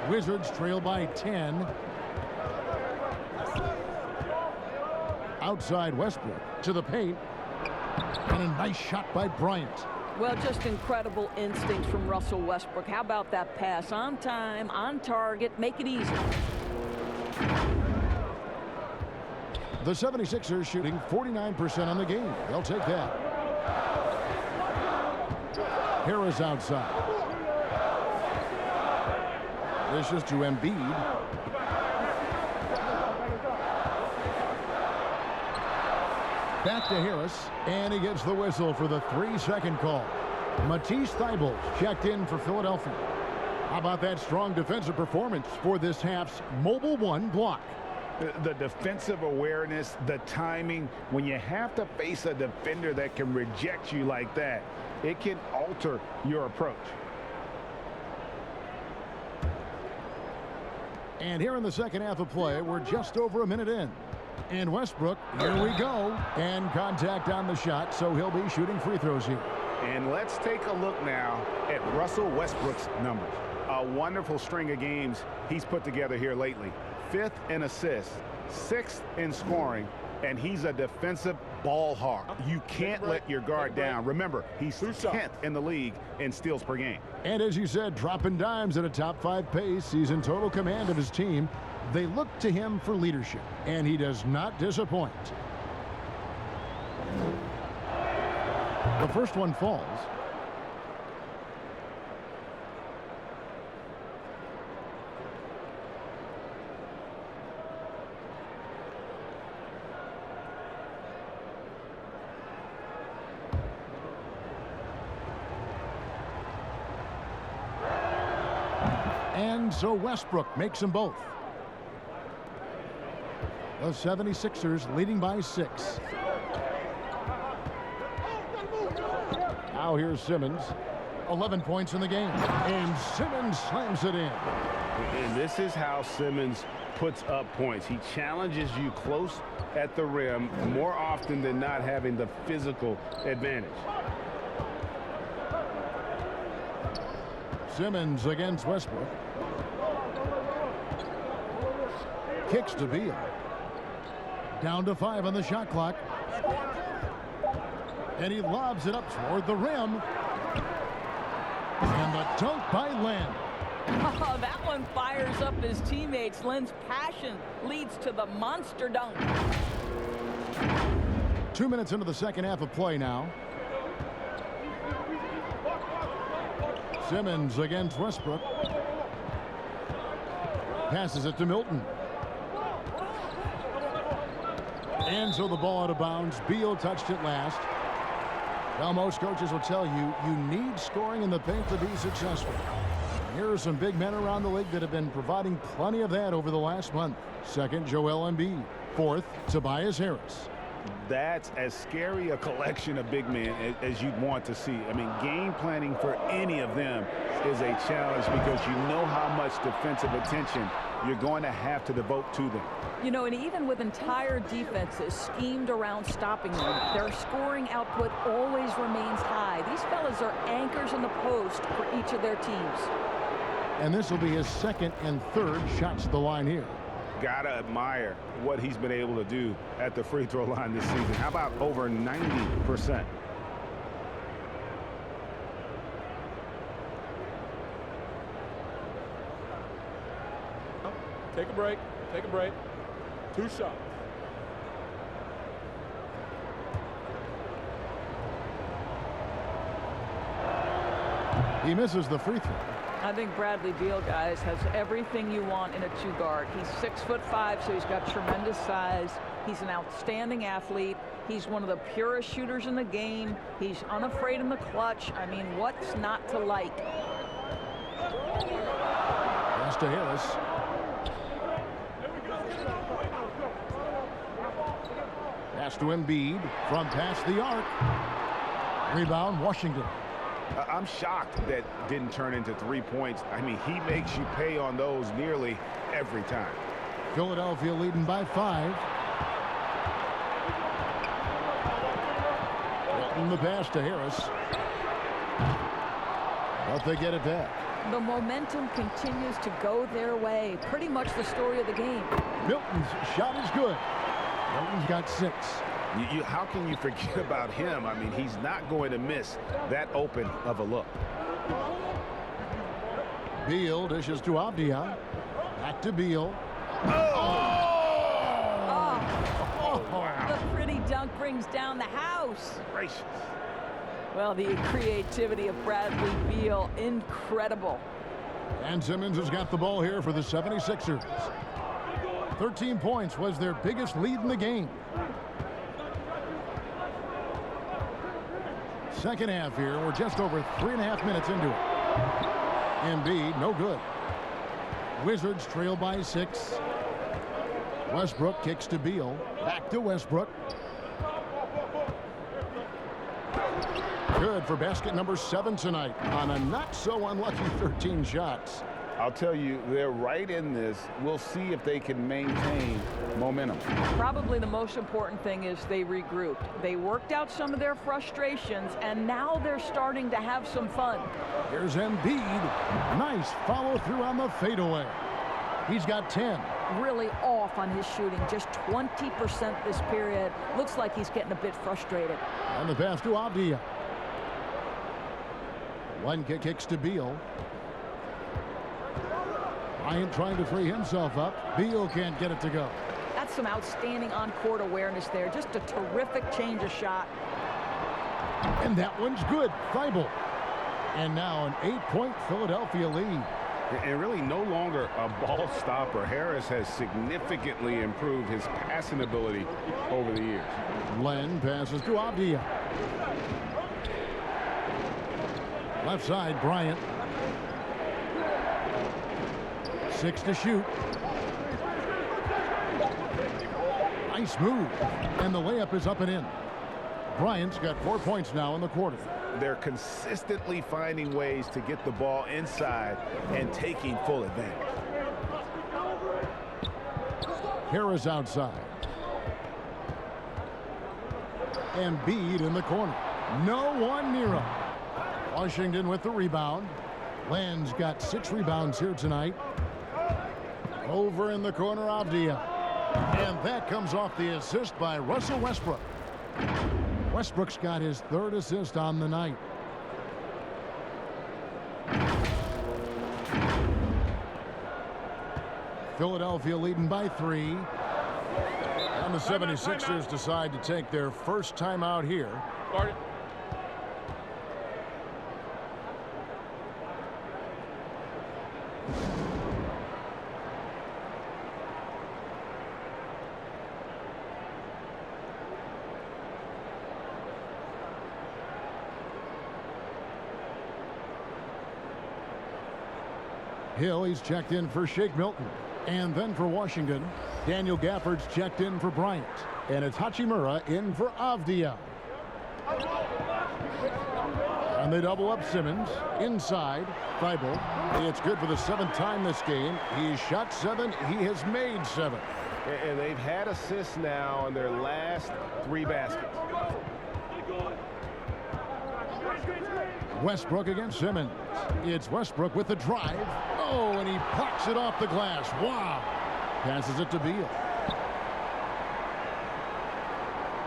Wizards trail by 10. Outside Westbrook to the paint. And a nice shot by Bryant. Well, just incredible instincts from Russell Westbrook. How about that pass? On time, on target, make it easy. The 76ers shooting 49% on the game. They'll take that. Harris outside. This is to Embiid. Back to Harris, and he gets the whistle for the 3-second call. Matisse Thybulle's checked in for Philadelphia. How about that strong defensive performance for this half's Mobile One block? The defensive awareness, the timing, when you have to face a defender that can reject you like that, it can alter your approach. And here in the second half of play, we're just over a minute in. And Westbrook, here we go. And contact on the shot, so he'll be shooting free throws here. And let's take a look now at Russell Westbrook's numbers. A wonderful string of games he's put together here lately. 5th in assists, 6th in scoring, and he's a defensive ball hawk. You can't let your guard down. Remember, he's 10th in the league in steals per game. And as you said, dropping dimes at a top-5 pace. He's in total command of his team. They look to him for leadership, and he does not disappoint. The first one falls. And so Westbrook makes them both. The 76ers leading by 6. Now here's Simmons. 11 points in the game. And Simmons slams it in. And this is how Simmons puts up points. He challenges you close at the rim more often than not, having the physical advantage. Simmons against Westbrook. Kicks to Beal. Down to 5 on the shot clock. And he lobs it up toward the rim. And the dunk by Len. Oh, that one fires up his teammates. Len's passion leads to the monster dunk. 2 minutes into the second half of play now. Simmons against Westbrook. Passes it to Milton. And so the ball out of bounds. Beal touched it last. Well, most coaches will tell you, you need scoring in the paint to be successful. And here are some big men around the league that have been providing plenty of that over the last month. Second, Joel Embiid. Fourth, Tobias Harris. That's as scary a collection of big men as you'd want to see. I mean, game planning for any of them is a challenge because you know how much defensive attention you're going to have to devote to them. You know, and even with entire defenses schemed around stopping them, their scoring output always remains high. These fellas are anchors in the post for each of their teams. And this will be his second and third shots at the line here. Gotta admire what he's been able to do at the free throw line this season. How about over 90%? Take a break. Take a break. 2 shots. He misses the free throw. I think Bradley Beal, guys, has everything you want in a 2-guard. He's 6'5", so he's got tremendous size. He's an outstanding athlete. He's one of the purest shooters in the game. He's unafraid in the clutch. I mean, what's not to like? Pass to Harris. Pass to Embiid from past the arc. Rebound, Washington. I'm shocked that didn't turn into 3 points. I mean, he makes you pay on those nearly every time. Philadelphia leading by 5. Milton the pass to Harris. But they get it back. The momentum continues to go their way. Pretty much the story of the game. Milton's shot is good. Milton's got 6. How can you forget about him? I mean, he's not going to miss that open of a look. Beal dishes to Avdia. Back to Beal. The pretty dunk brings down the house. Gracious. Well, the creativity of Bradley Beal, incredible. And Simmons has got the ball here for the 76ers. 13 points was their biggest lead in the game. Second half here. We're just over 3.5 minutes into it. Embiid, no good. Wizards trail by 6. Westbrook kicks to Beal. Back to Westbrook. Good for basket number 7 tonight on a not so unlucky 13 shots. I'll tell you, they're right in this. We'll see if they can maintain momentum. Probably the most important thing is they regrouped. They worked out some of their frustrations, and now they're starting to have some fun. Here's Embiid. Nice follow through on the fadeaway. He's got 10. Really off on his shooting, just 20% this period. Looks like he's getting a bit frustrated. And the pass to Avdia. One kick kicks to Beal. Bryant trying to free himself up. Beal can't get it to go. That's some outstanding on-court awareness there. Just a terrific change of shot. And that one's good. Thibault. And now an 8-point Philadelphia lead. And really no longer a ball stopper. Harris has significantly improved his passing ability over the years. Len passes to Avdia. Left side, Bryant. 6 to shoot. Nice move. And the layup is up and in. Bryant's got 4 points now in the quarter. They're consistently finding ways to get the ball inside and taking full advantage. Harris outside. Embiid in the corner. No one near him. Washington with the rebound. Len's got 6 rebounds here tonight. Over in the corner, Avdia. And that comes off the assist by Russell Westbrook. Westbrook's got his 3rd assist on the night. Philadelphia leading by 3. And the 76ers decide to take their first timeout here. Hill, he's checked in for Shake Milton. And then for Washington, Daniel Gafford's checked in for Bryant. And it's Hachimura in for Avdia. And they double up Simmons. Inside, Thibault. It's good for the 7th time this game. He's shot 7. He has made 7. And they've had assists now on their last 3 baskets. Westbrook against Simmons. It's Westbrook with the drive. Oh, and he plucks it off the glass. Wow. Passes it to Beal.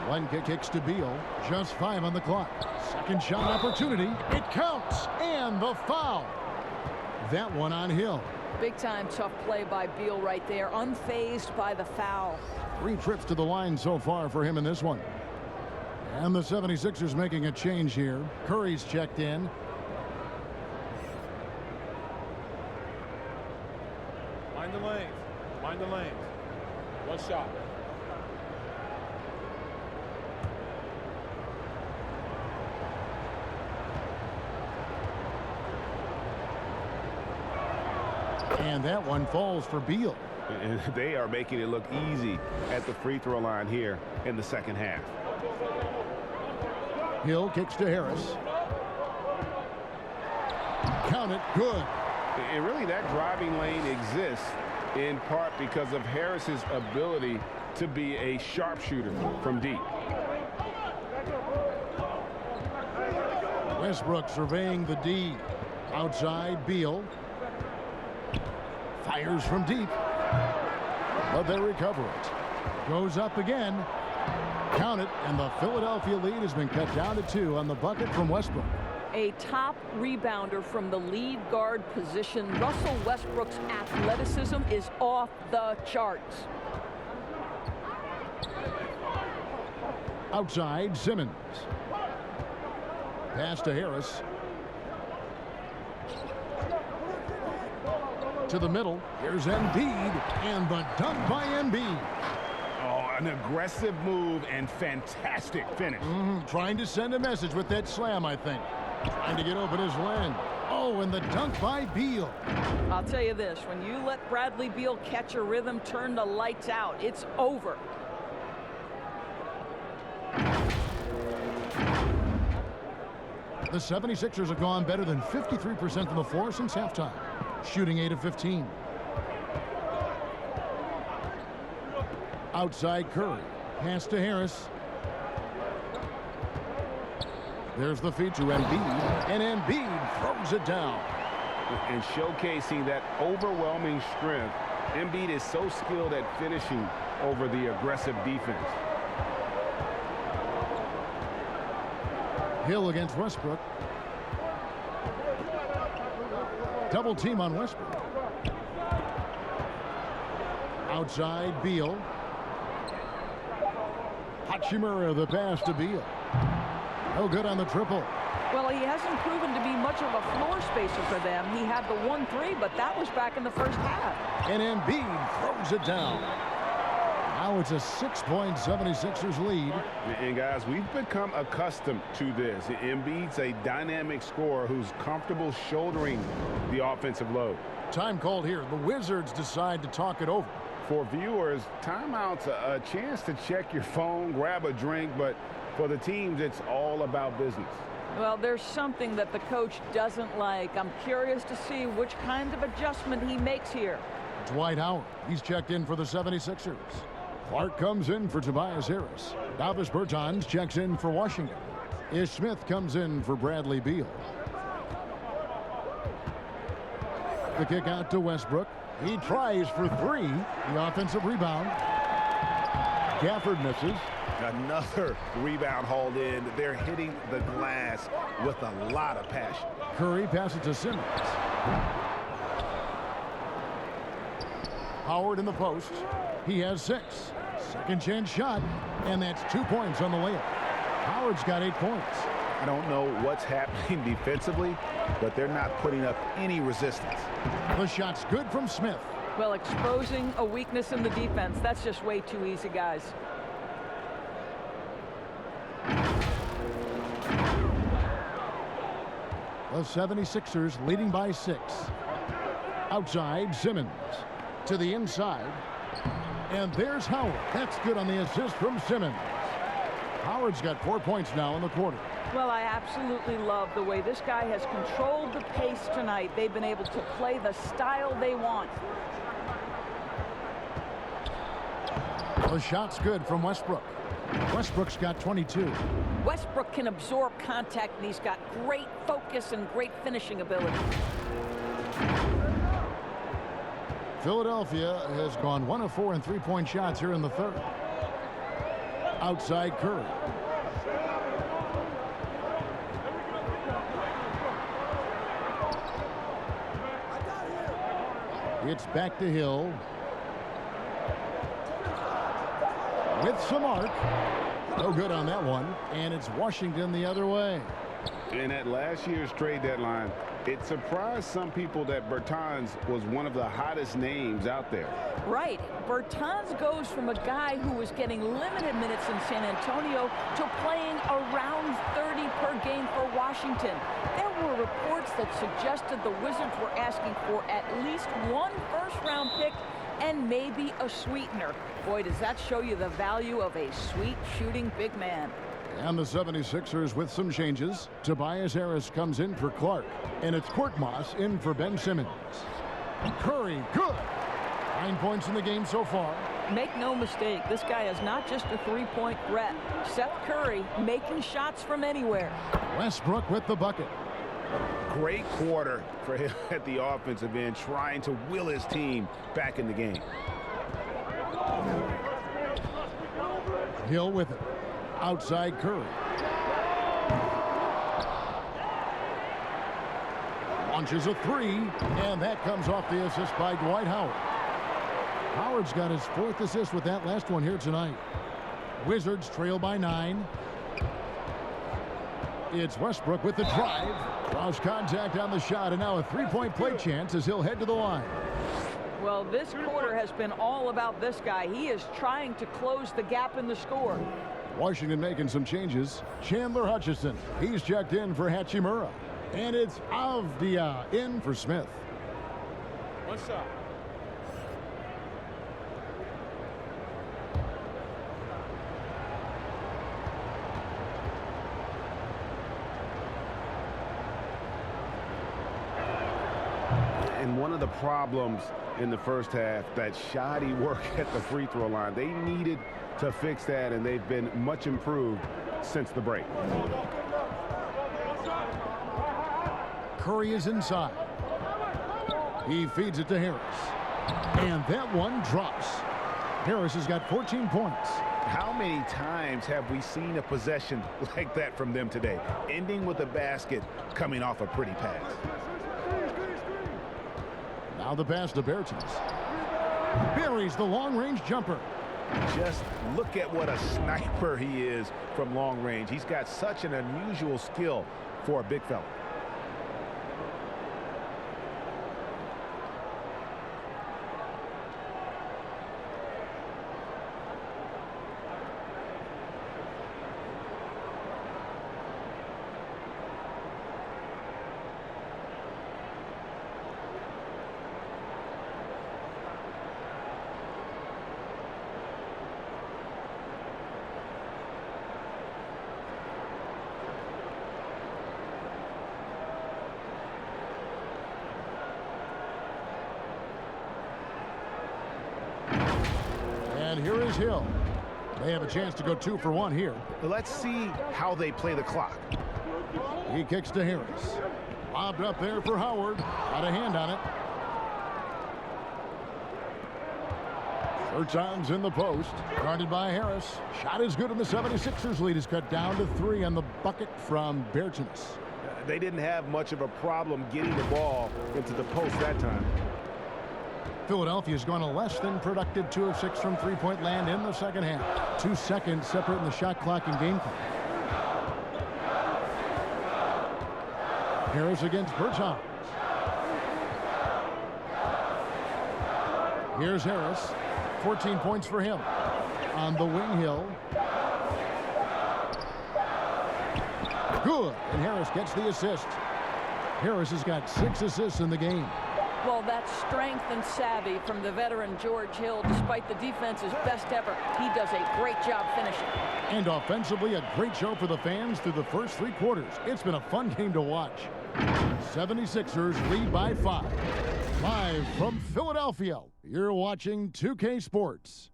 One kick kicks to Beal. Just 5 on the clock. Second shot opportunity. It counts. And the foul. That one on Hill. Big time tough play by Beal right there. Unfazed by the foul. 3 trips to the line so far for him in this one. And the 76ers making a change here. Curry's checked in. Mind the lanes. Mind the lanes. One shot. And that one falls for Beal. And they are making it look easy at the free throw line here in the second half. Hill kicks to Harris. Count it. Good. And really that driving lane exists in part because of Harris's ability to be a sharpshooter from deep. Westbrook surveying the D. Outside, Beal. Fires from deep. But they recover it. Goes up again. Count it, and the Philadelphia lead has been cut down to 2 on the bucket from Westbrook. A top rebounder from the lead guard position. Russell Westbrook's athleticism is off the charts. Outside, Simmons. Pass to Harris. To the middle. Here's Embiid, and the dunk by Embiid. Oh, an aggressive move and fantastic finish. Trying to send a message with that slam, I think. Trying to get open is Len. Oh, and the dunk by Beal. I'll tell you this, when you let Bradley Beal catch a rhythm, turn the lights out, it's over. The 76ers have gone better than 53% from the floor since halftime, shooting 8 of 15. Outside Curry, pass to Harris. There's the feed to Embiid, and Embiid throws it down. And showcasing that overwhelming strength, Embiid is so skilled at finishing over the aggressive defense. Hill against Westbrook. Double team on Westbrook. Outside Beal. Hachimura, the pass to Beal. No good on the triple. Well, he hasn't proven to be much of a floor spacer for them. He had the 1-3, but that was back in the first half. And Embiid throws it down. Now it's a 6-point 76ers lead. And guys, we've become accustomed to this. Embiid's a dynamic scorer who's comfortable shouldering the offensive load. Time called here. The Wizards decide to talk it over. For viewers, timeout's a chance to check your phone, grab a drink, but for the teams, it's all about business. Well, there's something that the coach doesn't like. I'm curious to see which kind of adjustment he makes here. Dwight Howard, he's checked in for the 76ers. Clark comes in for Tobias Harris. Davis Bertans checks in for Washington. Ish Smith comes in for Bradley Beal. The kick out to Westbrook. He tries for three. The offensive rebound. Gafford misses. Another rebound hauled in. They're hitting the glass with a lot of passion. Curry passes to Simmons. Howard in the post. He has 6. Second chance shot, and that's 2 points on the layup. Howard's got 8 points. I don't know what's happening defensively, but they're not putting up any resistance. The shot's good from Smith. Well, exposing a weakness in the defense, that's just way too easy, guys. The 76ers leading by 6. Outside, Simmons. To the inside. And there's Howard. That's good on the assist from Simmons. Howard's got 4 points now in the quarter. Well, I absolutely love the way this guy has controlled the pace tonight. They've been able to play the style they want. The shot's good from Westbrook. Westbrook's got 22. Westbrook can absorb contact, and he's got great focus and great finishing ability. Philadelphia has gone 1 of 4 in three-point shots here in the third. Outside Curry. It's back to Hill. With some arc. No good on that one. And it's Washington the other way. And at last year's trade deadline, it surprised some people that Bertans was one of the hottest names out there. Right. Bertans goes from a guy who was getting limited minutes in San Antonio to playing around 30 per game for Washington. There were reports that suggested the Wizards were asking for at least 1 first-round pick and maybe a sweetener. Boy, does that show you the value of a sweet shooting big man. And the 76ers with some changes. Tobias Harris comes in for Clark. And it's Korkmaz in for Ben Simmons. Curry, good. 9 points in the game so far. Make no mistake, this guy is not just a three-point threat. Seth Curry making shots from anywhere. Westbrook with the bucket. Great quarter for him at the offensive end, trying to will his team back in the game. Hill with it. Outside Curry. Launches a 3, and that comes off the assist by Dwight Howard. Howard's got his 4th assist with that last one here tonight. Wizards trail by 9. It's Westbrook with the drive. Draws contact on the shot, and now a 3-point play chance as he'll head to the line. Well, this quarter has been all about this guy. He is trying to close the gap in the score. Washington making some changes. Chandler Hutchison, he's checked in for Hachimura. And it's Avdia in for Smith. One shot. And one of the problems in the first half, that shoddy work at the free throw line. They needed to fix that, and they've been much improved since the break. Curry is inside. He feeds it to Harris. And that one drops. Harris has got 14 points. How many times have we seen a possession like that from them today, ending with a basket coming off a pretty pass? Now the pass to Bertens. Buries the long-range jumper. Just look at what a sniper he is from long range. He's got such an unusual skill for a big fella. And here is Hill. They have a chance to go 2 for 1 here. Let's see how they play the clock. He kicks to Harris. Lobbed up there for Howard. Got a hand on it. Bertans in the post. Guarded by Harris. Shot is good, and the 76ers lead is cut down to 3 on the bucket from Bertans. They didn't have much of a problem getting the ball into the post that time. Philadelphia's gone a less than productive 2 of 6 from three-point land in the second half. 2 seconds separating the shot clock and game clock. Harris against Bertans. Here's Harris. 14 points for him. On the wing, Hill. Good. And Harris gets the assist. Harris has got 6 assists in the game. Well, that's strength and savvy from the veteran George Hill. Despite the defense's best effort, he does a great job finishing. And offensively, a great show for the fans through the first 3 quarters. It's been a fun game to watch. 76ers lead by 5. Live from Philadelphia, you're watching 2K Sports.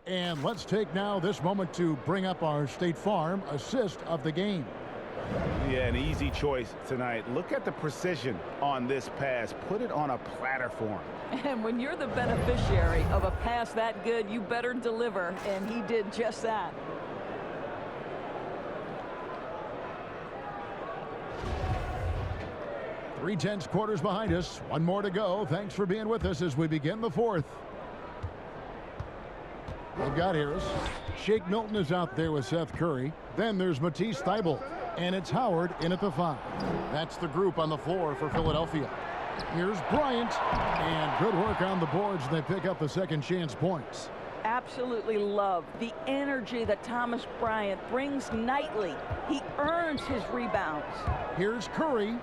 And let's take now this moment to bring up our State Farm assist of the game. Yeah, an easy choice tonight. Look at the precision on this pass. Put it on a platter for him. And when you're the beneficiary of a pass that good, you better deliver, and he did just that. Three tenths quarters behind us. 1 more to go. Thanks for being with us as we begin the 4th. They've got Harris. Shake Milton is out there with Seth Curry. Then there's Matisse Thybulle. And it's Howard in at the 5. That's the group on the floor for Philadelphia. Here's Bryant. And good work on the boards. They pick up the second chance points. Absolutely love the energy that Thomas Bryant brings nightly. He earns his rebounds. Here's Curry.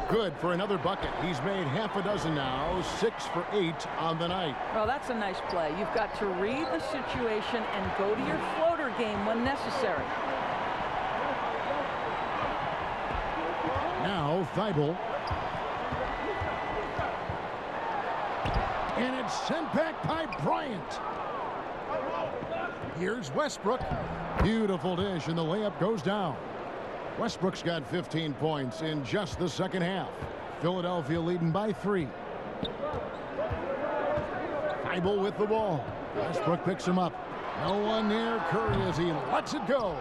Good for another bucket. He's made half a dozen now. 6 for 8 on the night. Well, that's a nice play. You've got to read the situation and go to your floater game when necessary. Now Thybulle. And it's sent back by Bryant. Here's Westbrook. Beautiful dish, and the layup goes down. Westbrook's got 15 points in just the second half. Philadelphia leading by 3. Thybulle with the ball. Westbrook picks him up. No one near Curry as he lets it go.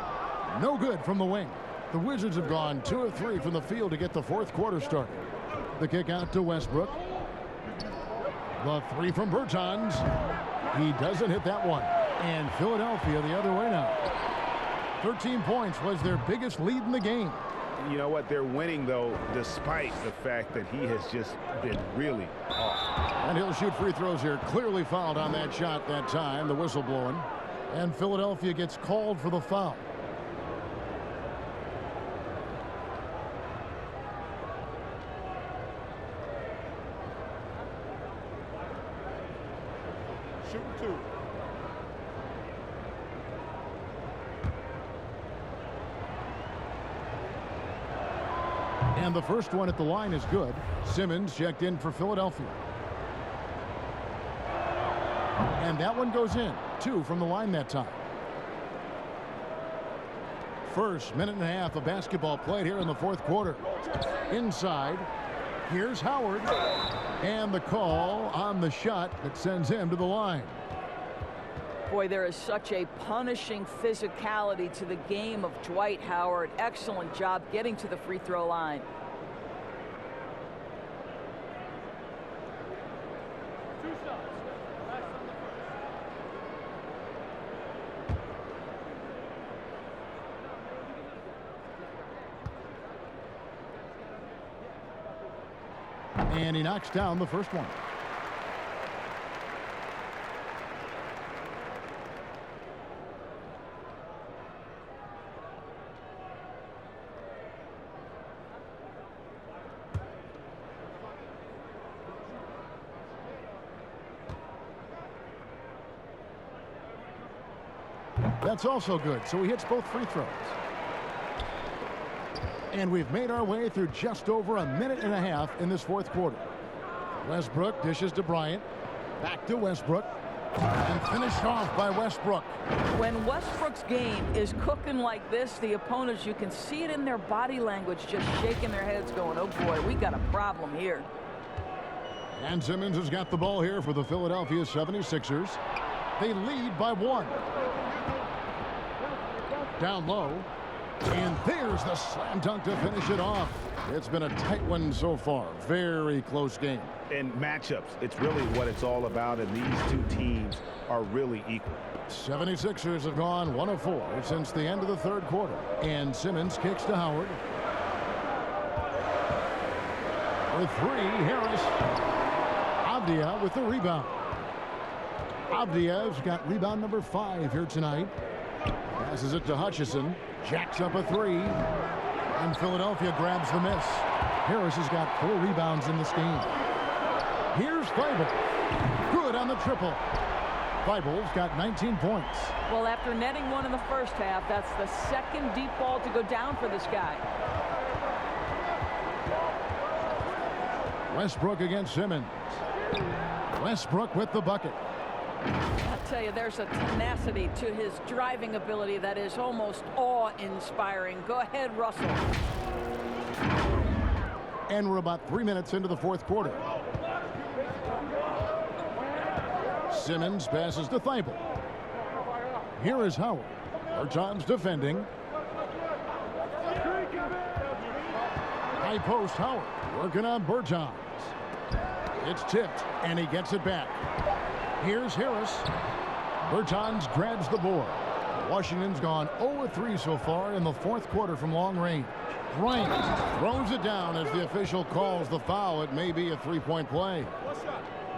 No good from the wing. The Wizards have gone 2 of 3 from the field to get the 4th quarter started. The kick out to Westbrook. The 3 from Bertans. He doesn't hit that one. And Philadelphia the other way now. 13 points was their biggest lead in the game. You know what? They're winning, though, despite the fact that he has just been really off. And he'll shoot free throws here. Clearly fouled on that shot that time. The whistle blowing. And Philadelphia gets called for the foul. Shooting 2. And the first one at the line is good. Simmons checked in for Philadelphia. And that one goes in. 2 from the line that time. First minute and a half of basketball played here in the fourth quarter. Inside. Here's Howard. And the call on the shot that sends him to the line. Boy, there is such a punishing physicality to the game of Dwight Howard. Excellent job getting to the free throw line. And he knocks down the first one. That's also good, so he hits both free throws. And we've made our way through just over a minute and a half in this fourth quarter. Westbrook dishes to Bryant. Back to Westbrook. And finished off by Westbrook. When Westbrook's game is cooking like this, the opponents, you can see it in their body language, just shaking their heads going, oh boy, we got a problem here. And Simmons has got the ball here for the Philadelphia 76ers. They lead by 1. Down low. And there's the slam dunk to finish it off. It's been a tight one so far. Very close game. And matchups, it's really what it's all about, and these two teams are really equal. 76ers have gone 1 of 4 since the end of the third quarter. And Simmons kicks to Howard. With 3, Harris. Avdia with the rebound. Avdia's got rebound number 5 here tonight. Passes it to Hutchison. Jacks up a 3. And Philadelphia grabs the miss. Harris has got 4 rebounds in this game. Here's Thibault. Good on the triple. Thibault's got 19 points. Well, after netting 1 in the first half, that's the second deep ball to go down for this guy. Westbrook against Simmons. Westbrook with the bucket. I'll tell you, there's a tenacity to his driving ability that is almost awe-inspiring. Go ahead, Russell. And we're about 3 minutes into the fourth quarter. Simmons passes to Thibault. Here is Howard. Bertans defending. High post Howard working on Bertans. It's tipped, and he gets it back. Here's Harris. Bertans grabs the board. Washington's gone 0-3 so far in the fourth quarter from long range. Bryant throws it down as the official calls the foul. It may be a three-point play.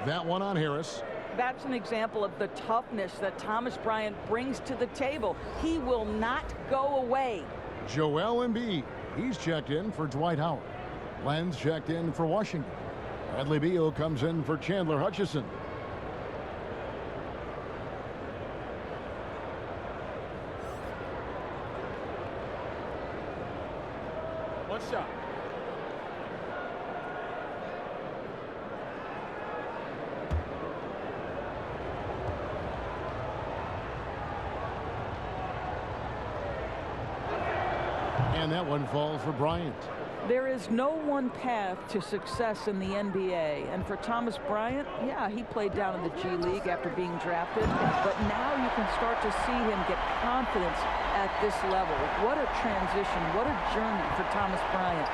That one on Harris. That's an example of the toughness that Thomas Bryant brings to the table. He will not go away. Joel Embiid. He's checked in for Dwight Howard. Lenz checked in for Washington. Bradley Beal comes in for Chandler Hutchison. One shot. And that one falls for Bryant. There is no one path to success in the NBA. And for Thomas Bryant, yeah, he played down in the G League after being drafted. But now you can start to see him get confidence at this level. What a transition. What a journey for Thomas Bryant.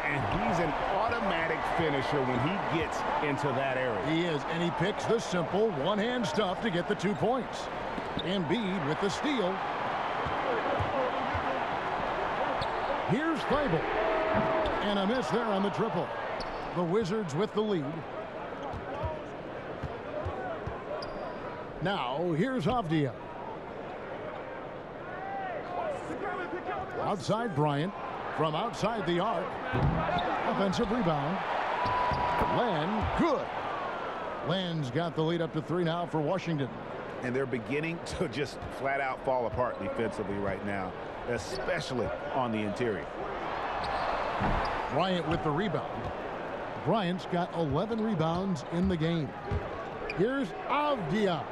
And he's an automatic finisher when he gets into that area. He is, and he picks the simple one-hand stuff to get the 2 points. Embiid with the steal. Here's Thibault. And a miss there on the triple. The Wizards with the lead. Now, here's Avdia. Outside Bryant. From outside the arc. Offensive rebound. Len, good. Len's got the lead up to 3 now for Washington. And they're beginning to just flat out fall apart defensively right now, especially on the interior. Bryant with the rebound. Bryant's got 11 rebounds in the game. Here's Avdia.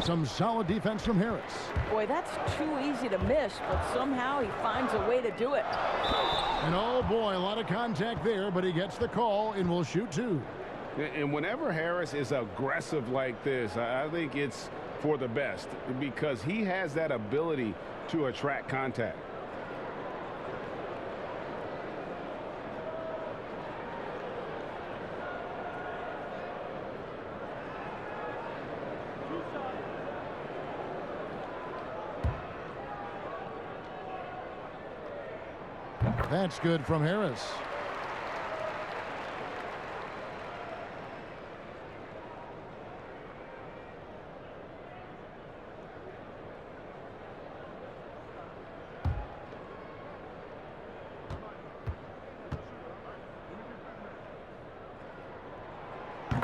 Some solid defense from Harris. Boy, that's too easy to miss, but somehow he finds a way to do it. And oh boy, a lot of contact there, but he gets the call and will shoot 2. And whenever Harris is aggressive like this, I think it's for the best because he has that ability to attract contact. That's good from Harris.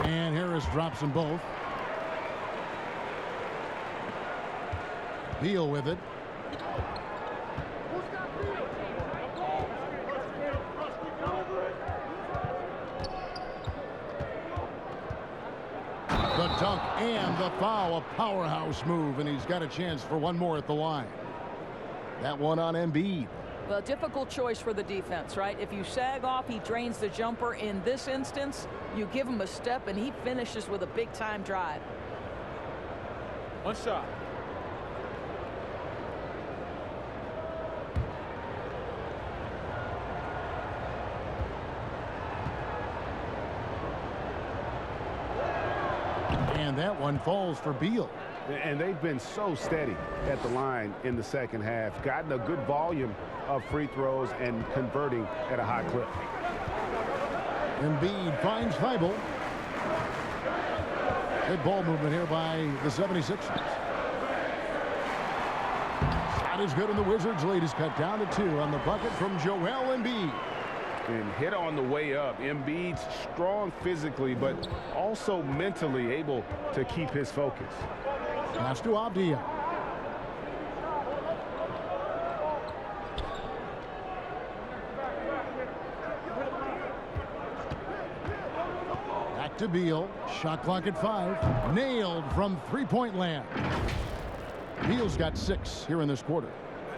And Harris drops them both. Beal with it. The dunk and the foul, a powerhouse move, and he's got a chance for one more at the line. That one on Embiid. Well, difficult choice for the defense, right? If you sag off, he drains the jumper. In this instance, you give him a step, and he finishes with a big-time drive. 1 shot. And that one falls for Beal. And they've been so steady at the line in the second half, gotten a good volume of free throws and converting at a high clip. Embiid finds Thibault. Good ball movement here by the 76ers. Shot is good, and the Wizards lead is cut down to 2 on the bucket from Joel Embiid. And hit on the way up. Embiid's strong physically, but also mentally able to keep his focus. Pass to Avdia. Back to Beal. Shot clock at 5. Nailed from three-point land. Beal's got 6 here in this quarter.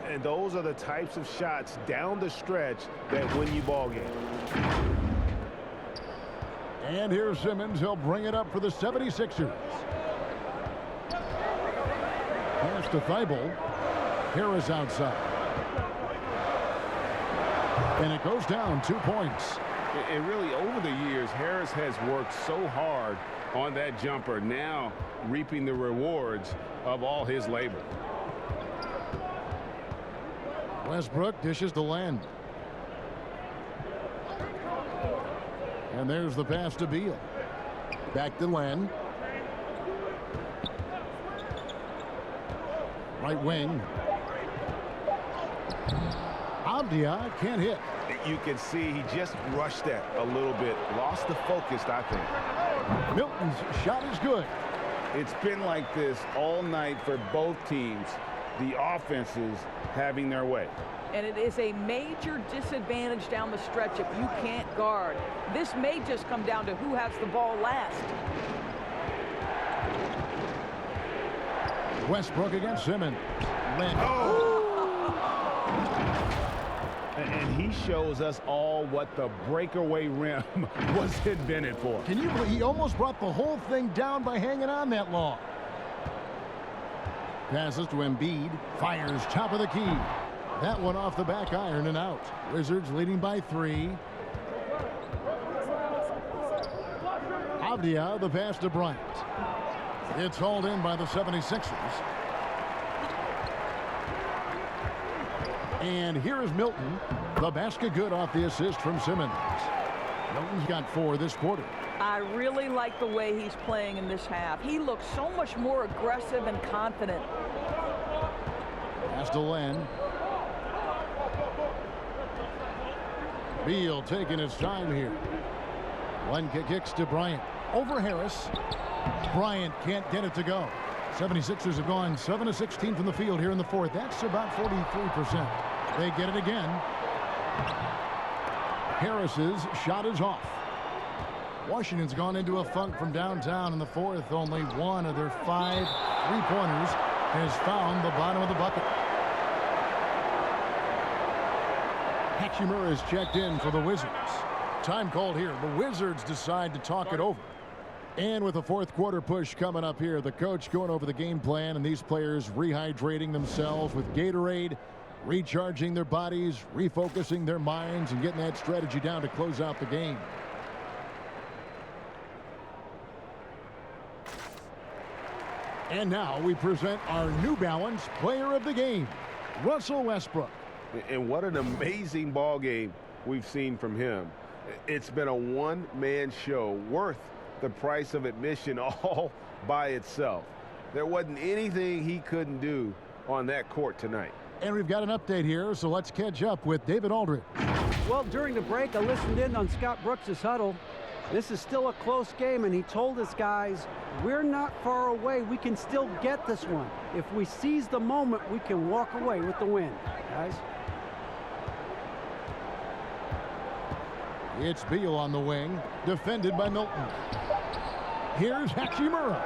And those are the types of shots down the stretch that win you ball games. And here's Simmons. He'll bring it up for the 76ers. Pass to Thibault. Harris outside. And it goes down 2 points. And really, over the years, Harris has worked so hard on that jumper, now reaping the rewards of all his labor. Westbrook dishes to Len. And there's the pass to Beal. Back to Len. Right wing. Avdia can't hit. You can see he just rushed that a little bit. Lost the focus, I think. Milton's shot is good. It's been like this all night for both teams. The offenses having their way. And it is a major disadvantage down the stretch if you can't guard. This may just come down to who has the ball last. Westbrook against Simmons. And he shows us all what the breakaway rim was invented for. Can you believe he almost brought the whole thing down by hanging on that long? Passes to Embiid. Fires top of the key. That one off the back iron and out. Wizards leading by 3. Avdia, the pass to Bryant. It's hauled in by the 76ers. And here is Milton. The basket good off the assist from Simmons. Milton's got 4 this quarter. I really like the way he's playing in this half. He looks so much more aggressive and confident. Pass to Len. Beal taking his time here. Len kicks to Bryant. Over Harris. Bryant can't get it to go. 76ers have gone 7 of 16 from the field here in the fourth. That's about 43%. They get it again. Harris's shot is off. Washington's gone into a funk from downtown in the fourth. Only 1 of their 5 3-pointers has found the bottom of the bucket. Hachimura is checked in for the Wizards. Time called here. The Wizards decide to talk it over. And with the fourth quarter push coming up here, the coach going over the game plan and these players rehydrating themselves with Gatorade, recharging their bodies, refocusing their minds, and getting that strategy down to close out the game. And now we present our New Balance player of the game, Russell Westbrook. And what an amazing ball game we've seen from him. It's been a one-man show worth the price of admission all by itself. There wasn't anything he couldn't do on that court tonight. And we've got an update here, so let's catch up with David Aldridge. Well, during the break, I listened in on Scott Brooks' huddle. This is still a close game, and he told his guys, we're not far away. We can still get this one. If we seize the moment, we can walk away with the win, guys. It's Beal on the wing, defended by Milton. Here's Hachimura.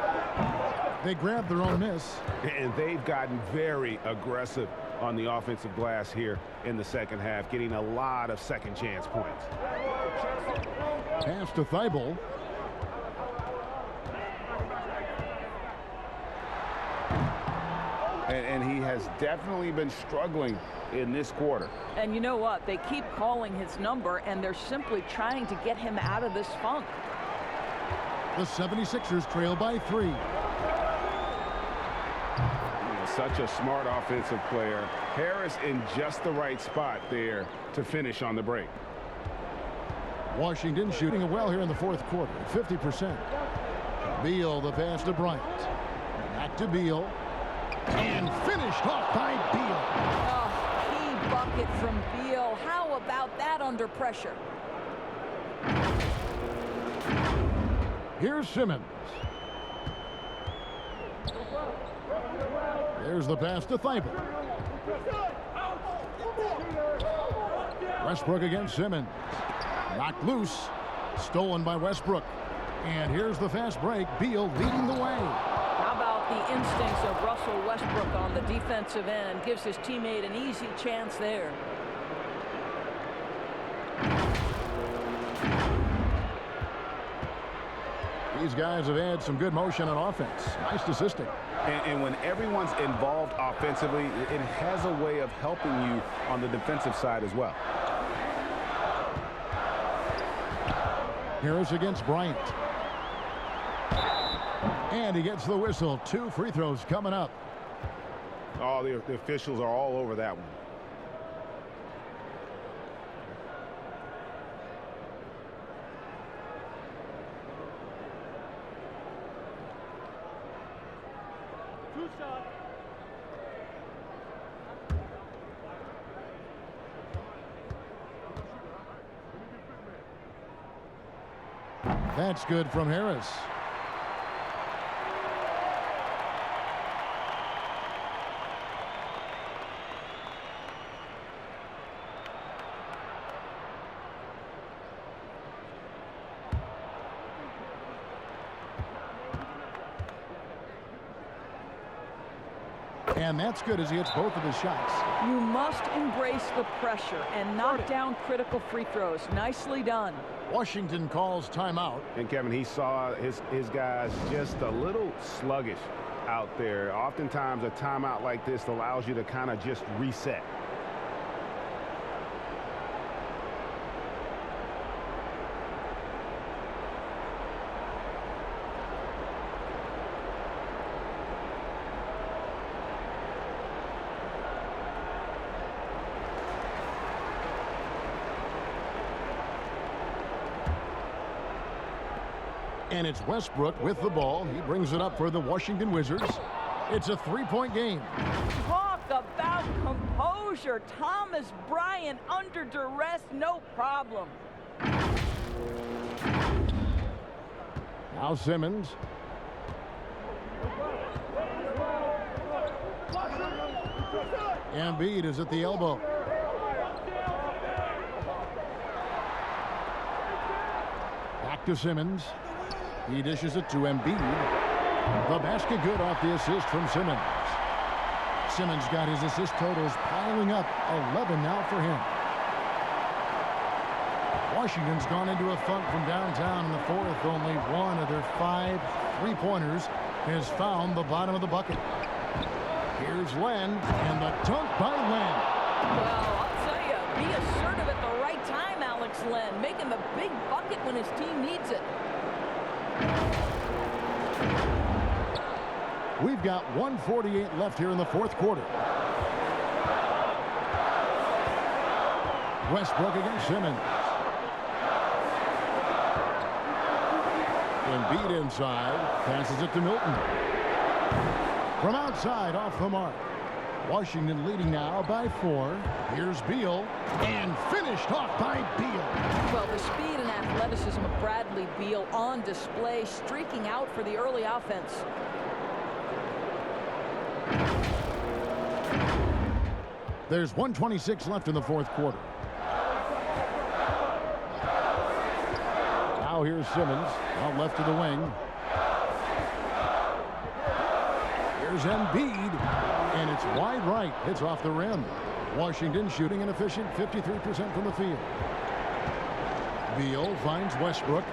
They grab their own miss. And they've gotten very aggressive on the offensive glass here in the second half, getting a lot of second chance points. Pass to Thibault. And he has definitely been struggling in this quarter. And you know what? They keep calling his number, and they're simply trying to get him out of this funk. The 76ers trail by 3. Such a smart offensive player. Harris in just the right spot there to finish on the break. Washington shooting it well here in the fourth quarter, 50%. Beal, the pass to Bryant. Back to Beal. And finished off by Beal. Oh, key bucket from Beal. How about that under pressure? Here's Simmons. There's the pass to Thibault. Westbrook against Simmons. Knocked loose. Stolen by Westbrook. And here's the fast break. Beal leading the way. How about the instincts of Russell Westbrook on the defensive end? Gives his teammate an easy chance there. These guys have had some good motion on offense. Nice assisting. And when everyone's involved offensively, it has a way of helping you on the defensive side as well. Harris against Bryant. And he gets the whistle. 2 free throws coming up. Oh, the officials are all over that one. That's good from Harris. And that's good as he hits both of his shots. You must embrace the pressure and knock down critical free throws. Nicely done. Washington calls timeout. And Kevin, he saw his guys just a little sluggish out there. Oftentimes a timeout like this allows you to kind of just reset. And it's Westbrook with the ball. He brings it up for the Washington Wizards. It's a three-point game. Talk about composure. Thomas Bryant under duress, no problem. Now Simmons. Embiid is at the elbow. Back to Simmons. He dishes it to Embiid. The basket good off the assist from Simmons. Simmons got his assist totals piling up. 11 now for him. Washington's gone into a funk from downtown in the fourth. Only one of their 5 three-pointers has found the bottom of the bucket. Here's Len, and the dunk by Len. Well, I'll tell you, be assertive at the right time, Alex Len, making the big bucket when his team needs it. We've got 1:48 left here in the fourth quarter. Westbrook against Simmons. Embiid inside, passes it to Milton. From outside, off the mark. Washington leading now by 4. Here's Beal, and finished off by Beal. Well, the speed and athleticism of Bradley Beal on display, streaking out for the early offense. There's 1:26 left in the fourth quarter. Now here's Simmons, out left to the wing. Here's Embiid, and it's wide right. Hits off the rim. Washington shooting an efficient 53% from the field. Beal finds Westbrook.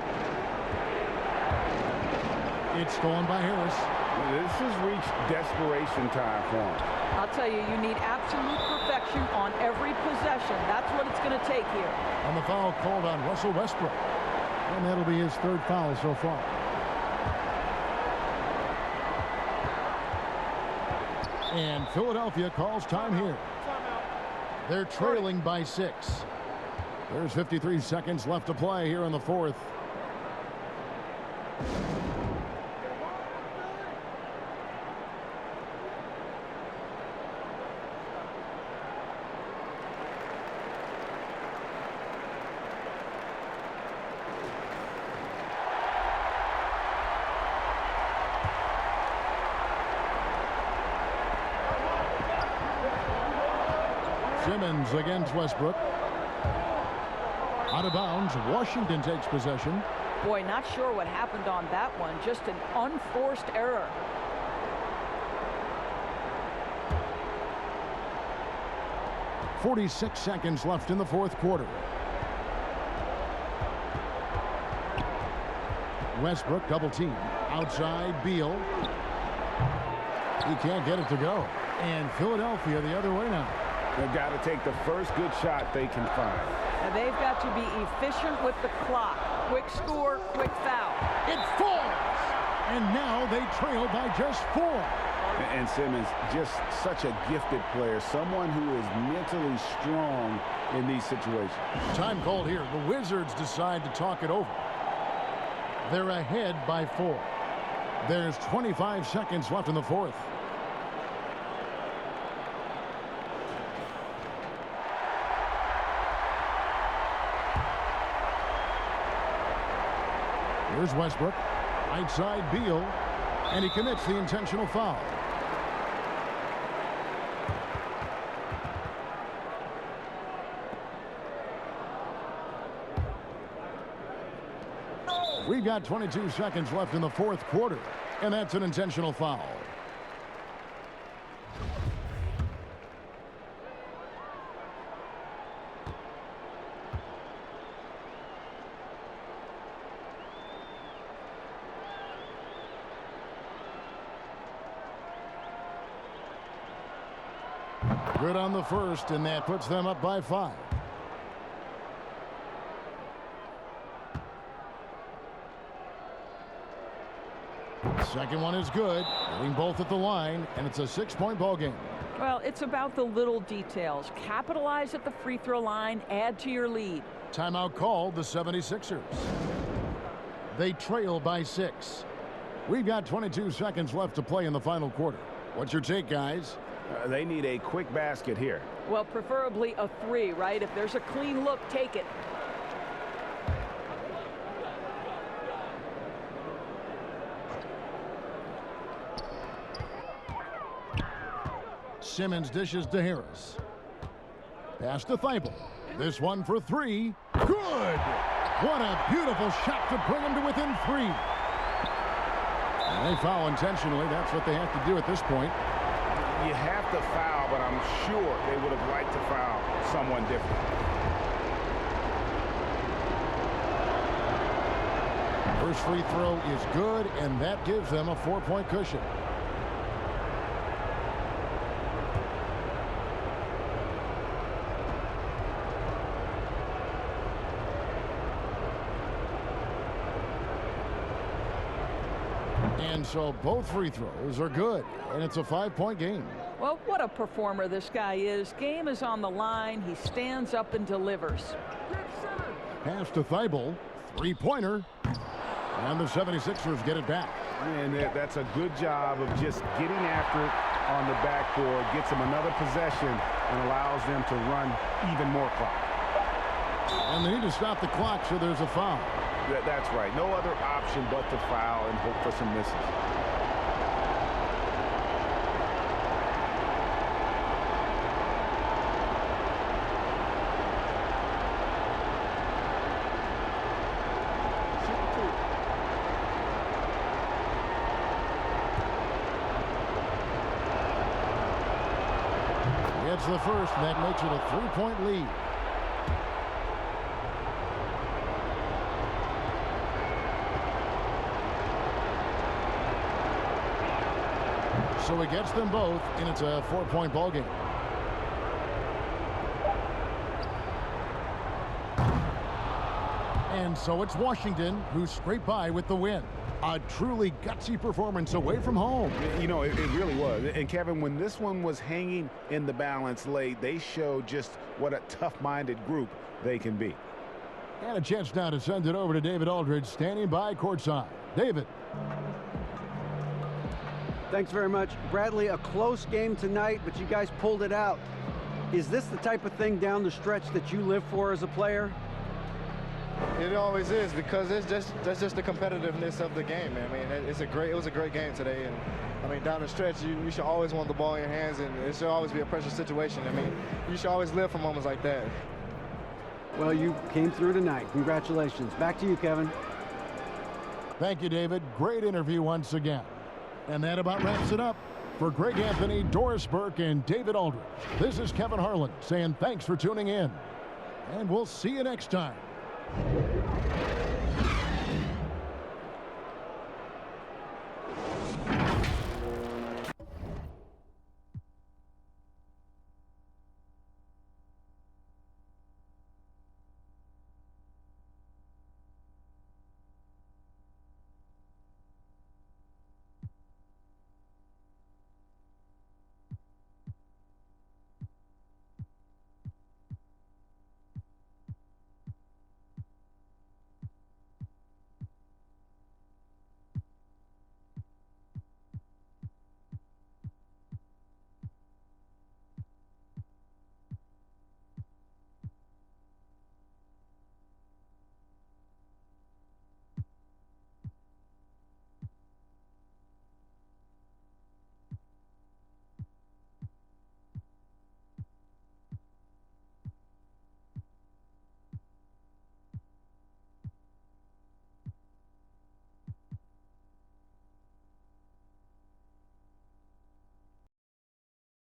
It's stolen by Harris. This has reached desperation time for him. I'll tell you, you need absolute perfection on every possession. That's what it's going to take here. And the foul called on Russell Westbrook. And that'll be his 3rd foul so far. And Philadelphia calls time here. They're trailing by 6. There's 53 seconds left to play here in the fourth. Simmons against Westbrook. Out of bounds. Washington takes possession. Boy, not sure what happened on that one. Just an unforced error. .46 seconds left in the fourth quarter. Westbrook double team. Outside Beal. He can't get it to go. And Philadelphia the other way now. They've got to take the first good shot they can find. And they've got to be efficient with the clock. Quick score, quick foul. It falls! And now they trail by just 4. And Simmons, just such a gifted player. Someone who is mentally strong in these situations. Time called here. The Wizards decide to talk it over. They're ahead by 4. There's 25 seconds left in the fourth. Here's Westbrook. Right side Beal. And he commits the intentional foul. We've got 22 seconds left in the fourth quarter. And that's an intentional foul. Good on the first, and that puts them up by 5. Second one is good. Hitting both at the line, and it's a 6-point ball game. Well, it's about the little details. Capitalize at the free throw line, add to your lead. Timeout called the 76ers. They trail by 6. We've got 22 seconds left to play in the final quarter. What's your take, guys? They need a quick basket here. Well, preferably a 3, right? If there's a clean look, take it. Simmons dishes to Harris. Pass to Thibault. This one for 3. Good! What a beautiful shot to bring him to within 3. And they foul intentionally. That's what they have to do at this point. You have to foul, but I'm sure they would have liked to foul someone different. First free throw is good, and that gives them a 4-point cushion. And so both free throws are good, and it's a 5-point game. Well, what a performer this guy is. Game is on the line. He stands up and delivers. Pass to Thibault. 3-pointer. And the 76ers get it back. And that's a good job of just getting after it on the backboard. Gets them another possession and allows them to run even more clock. And they need to stop the clock, so there's a foul. That's right. No other option but to foul and hope for some misses. Gets the first, and that makes it a 3-point lead. So he gets them both, and it's a 4-point ball game. And so it's Washington who scraped by with the win. A truly gutsy performance away from home. You know, it really was. And Kevin, when this one was hanging in the balance late, they showed just what a tough-minded group they can be. And a chance now to send it over to David Aldridge, standing by courtside. David. Thanks very much. Bradley, a close game tonight, but you guys pulled it out. Is this the type of thing down the stretch that you live for as a player? It always is, because that's just the competitiveness of the game, man. I mean, it was a great game today, and I mean, down the stretch, you should always want the ball in your hands, and it should always be a pressure situation. I mean, you should always live for moments like that. Well, you came through tonight. Congratulations. Back to you, Kevin. Thank you, David. Great interview once again. And that about wraps it up. For Greg Anthony, Doris Burke, and David Aldridge, this is Kevin Harlan saying thanks for tuning in. And we'll see you next time.